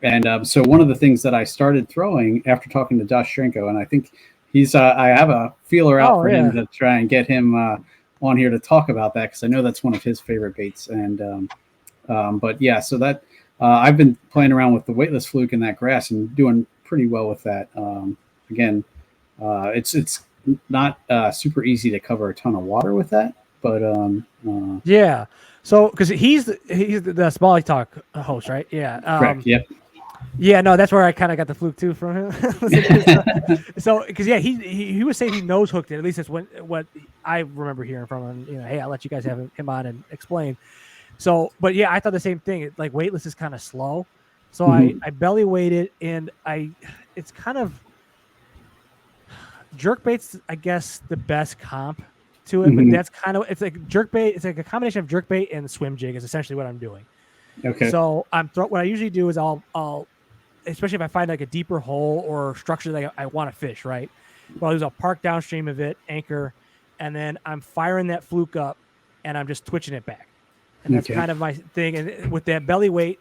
[SPEAKER 3] And so one of the things that I started throwing after talking to Josh Shrenko, and I think he's I have a feeler out for him to try and get him on here to talk about that, because I know that's one of his favorite baits. And but yeah, so that I've been playing around with the weightless fluke in that grass and doing pretty well with that. Again, it's not super easy to cover a ton of water with that, but
[SPEAKER 9] yeah. So, because he's the Smalley Talk host, right? Yeah.
[SPEAKER 3] Correct. Yep.
[SPEAKER 9] Yeah. No, that's where I kind of got the fluke too from him. So, because he was saying he nose hooked it. At least that's what I remember hearing from him. You know, hey, I'll let you guys have him on and explain. So, but yeah, I thought the same thing. Like, weightless is kind of slow. So I belly weighted, and it's kind of jerkbait's, I guess, the best comp to it, but that's kind of, it's like jerkbait. It's like a combination of jerkbait and swim jig is essentially what I'm doing.
[SPEAKER 3] Okay.
[SPEAKER 9] So what I usually do is I'll especially if I find like a deeper hole or structure that I want to fish, right? What I'll do is I'll park downstream of it, anchor, and then I'm firing that fluke up, and I'm just twitching it back. And that's kind of my thing. And with that belly weight,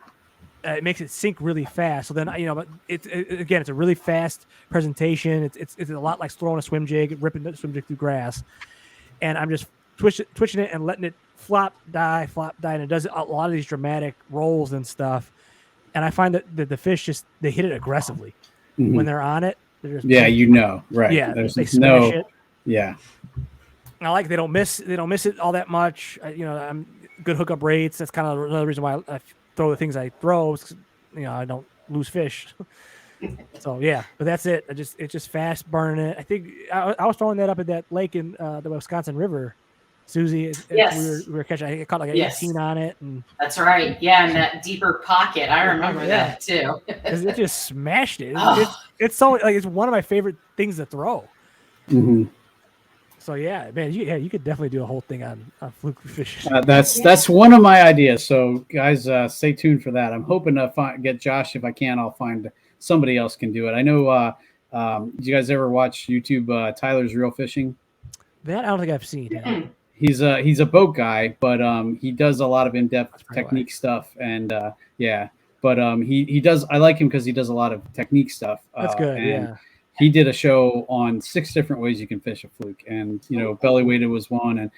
[SPEAKER 9] it makes it sink really fast. So then, you know, but it's a really fast presentation. It's a lot like throwing a swim jig, ripping the swim jig through grass. And I'm just twitching it and letting it flop, die, and it does a lot of these dramatic rolls and stuff. And I find that the fish they hit it aggressively when they're on it. They're just
[SPEAKER 3] you know, right?
[SPEAKER 9] Yeah, they smash it.
[SPEAKER 3] Yeah.
[SPEAKER 9] I like they don't miss it all that much. You know, I'm good hookup rates. That's kind of another reason why I throw the things I throw. You know, I don't lose fish. So yeah, but that's it. It's just fast burning it. I think I was throwing that up at that lake in the Wisconsin River, Susie.
[SPEAKER 7] Yes.
[SPEAKER 9] We were catching. I caught like an 18 on it, and
[SPEAKER 7] that's right. Yeah, in that deeper pocket. I remember that too.
[SPEAKER 9] It just smashed it. It's so like it's one of my favorite things to throw. So yeah, man, you could definitely do a whole thing on fluke fishing.
[SPEAKER 3] That's one of my ideas. So guys, stay tuned for that. I'm hoping to get Josh. If I can, I'll find somebody else can do it. I know. Do you guys ever watch YouTube? Tyler's Real Fishing.
[SPEAKER 9] That I don't think I've seen.
[SPEAKER 3] He's a boat guy, but he does a lot of in-depth technique stuff, and but he does. I like him because he does a lot of technique stuff.
[SPEAKER 9] That's good. Yeah.
[SPEAKER 3] He did a show on 6 different ways you can fish a fluke, and you know, belly weighted was one, and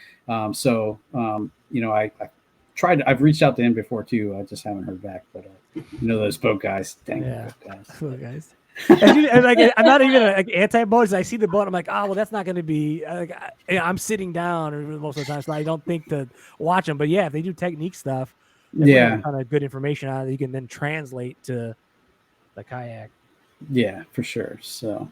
[SPEAKER 3] you know, I've reached out to him before too. I just haven't heard back, but you know, those boat guys, dang boat guys.
[SPEAKER 9] And like, I'm not even anti-boat. I see the boat, I'm like, oh well, that's not going to be. I'm sitting down most of the time, so I don't think to watch them. But yeah, if they do technique stuff, kind of good information on it that you can then translate to the kayak.
[SPEAKER 3] Yeah, for sure. So,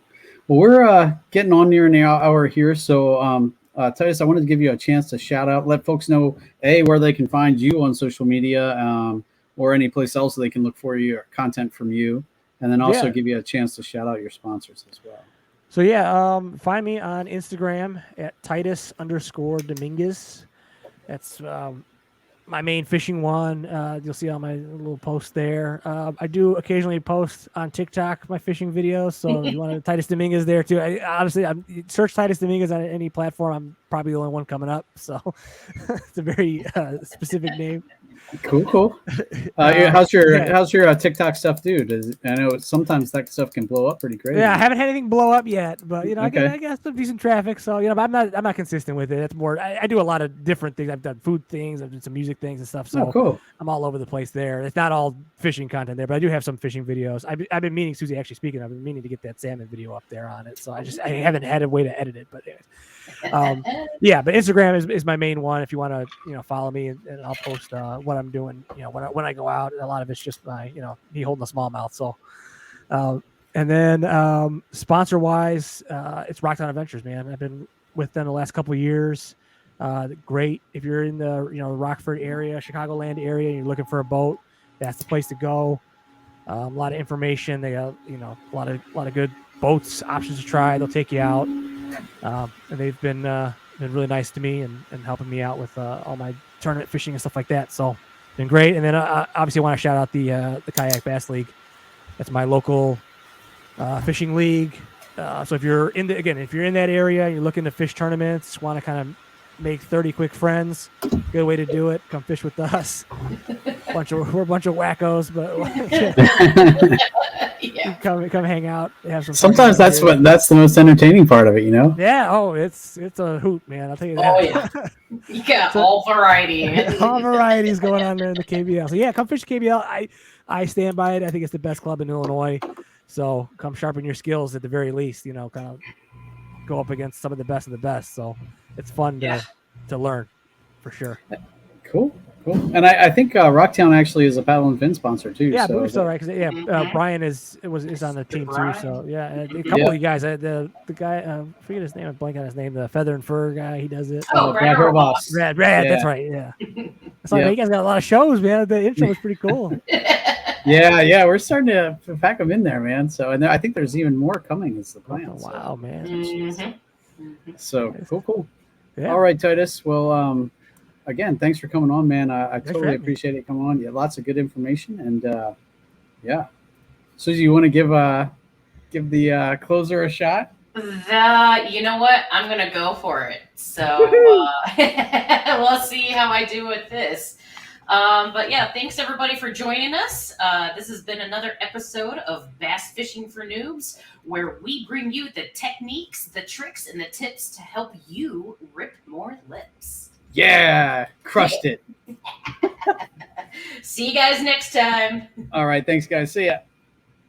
[SPEAKER 3] well, we're getting on near an hour here. So, Titus, I wanted to give you a chance to shout out, let folks know where they can find you on social media, or any place else they can look for you or content from you. And then also give you a chance to shout out your sponsors as well.
[SPEAKER 9] So yeah, find me on Instagram at Titus_Dominguez. That's my main fishing one. You'll see all my little posts there. I do occasionally post on TikTok my fishing videos. So if you want to, Titus Dominguez there too. Honestly, search Titus Dominguez on any platform. I'm probably the only one coming up. So it's a very specific name.
[SPEAKER 3] Cool. How's your TikTok stuff, dude? I know sometimes that stuff can blow up pretty crazy.
[SPEAKER 9] Yeah, I haven't had anything blow up yet, but
[SPEAKER 3] Okay.
[SPEAKER 9] I got some decent traffic. So but I'm not consistent with it. It's more I do a lot of different things. I've done food things, I've done some music things and stuff. So
[SPEAKER 3] cool.
[SPEAKER 9] I'm all over the place there. It's not all fishing content there, but I do have some fishing videos. I've been meaning, Susie, actually speaking, I've been meaning to get that salmon video up there on it. So I haven't had a way to edit it, but anyways. But Instagram is my main one. If you want to, follow me and I'll post what I'm doing. When I go out, a lot of it's just my, me holding a smallmouth. So, and then sponsor wise, it's Rocktown Adventures, man. I've been with them the last couple of years. Great if you're in the Rockford area, Chicagoland area, and you're looking for a boat. That's the place to go. A lot of information. They got a lot of good boats, options to try. They'll take you out. And they've been really nice to me and helping me out with all my tournament fishing and stuff like that. So been great. And then obviously I want to shout out the Kayak Bass League. That's my local fishing league. So if you're in that area, you're looking to fish tournaments, want to kind of make 30 quick friends, good way to do it. Come fish with us. We're a bunch of wackos, but come hang out. Have some.
[SPEAKER 3] Sometimes that's the most entertaining part of it,
[SPEAKER 9] Yeah. Oh, it's a hoot, man. I'll tell you that.
[SPEAKER 7] Oh yeah. You got all variety.
[SPEAKER 9] All varieties going on there in the KBL. So yeah, come fish KBL. I stand by it. I think it's the best club in Illinois. So come sharpen your skills at the very least. Kind of go up against some of the best of the best. So it's fun to learn for sure.
[SPEAKER 3] Cool. And I think Rocktown actually is a Paddle and Fin sponsor too.
[SPEAKER 9] Yeah, I believe so, right? Because Brian is on the team too. So yeah, a couple of you guys. The guy, I forget his name. I'm blanking on his name. The Feather and Fur guy. He does it.
[SPEAKER 3] Brad Herboss.
[SPEAKER 9] Brad. That's right. Yeah. So you guys got a lot of shows, man. The intro was pretty cool.
[SPEAKER 3] Yeah, we're starting to pack them in there, man. So, and I think there's even more coming. Is the plan?
[SPEAKER 9] Oh, wow, man.
[SPEAKER 7] Mm-hmm.
[SPEAKER 3] So cool.
[SPEAKER 9] Yeah.
[SPEAKER 3] All right, Titus. Well, again, thanks for coming on, man. I totally appreciate it coming on. You had lots of good information, and Susie, you want to give the closer a shot?
[SPEAKER 7] You know what? I'm gonna go for it. So we'll see how I do with this. But yeah, thanks everybody for joining us. This has been another episode of Bass Fishing for Noobs, where we bring you the techniques, the tricks, and the tips to help you rip more lips.
[SPEAKER 3] Yeah, crushed it.
[SPEAKER 7] See you guys next time.
[SPEAKER 3] All right, thanks, guys. See ya.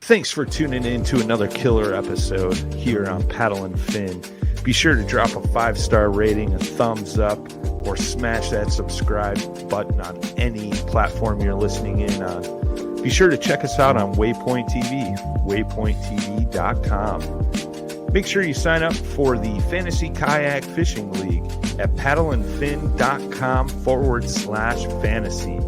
[SPEAKER 1] Thanks for tuning in to another killer episode here on Paddle and Fin. Be sure to drop a 5-star rating, a thumbs up, or smash that subscribe button on any platform you're listening in on. Be sure to check us out on Waypoint TV, waypointtv.com. Make sure you sign up for the Fantasy Kayak Fishing League at paddleandfin.com/fantasy.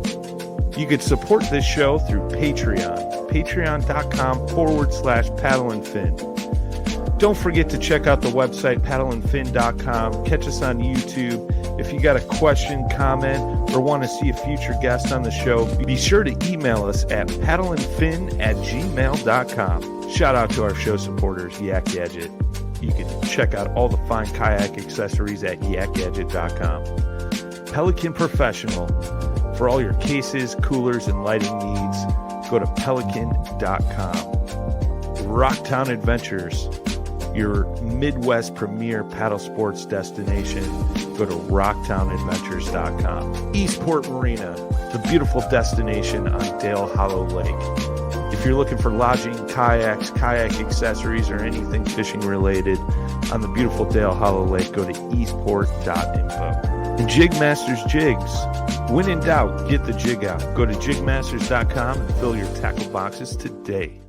[SPEAKER 1] You could support this show through Patreon, patreon.com/paddleandfin. Don't forget to check out the website, paddleandfin.com. Catch us on YouTube. If you got a question, comment, or want to see a future guest on the show, be sure to email us at paddleandfin@gmail.com. Shout out to our show supporters, Yak Gadget. You can check out all the fine kayak accessories at yakgadget.com. Pelican Professional. For all your cases, coolers, and lighting needs, go to pelican.com. Rocktown Adventures, your Midwest premier paddle sports destination. Go to rocktownadventures.com. Eastport Marina, the beautiful destination on Dale Hollow Lake. If you're looking for lodging, kayaks, kayak accessories, or anything fishing related on the beautiful Dale Hollow Lake, go to eastport.info. And Jigmasters Jigs. When in doubt, get the jig out. Go to jigmasters.com and fill your tackle boxes today.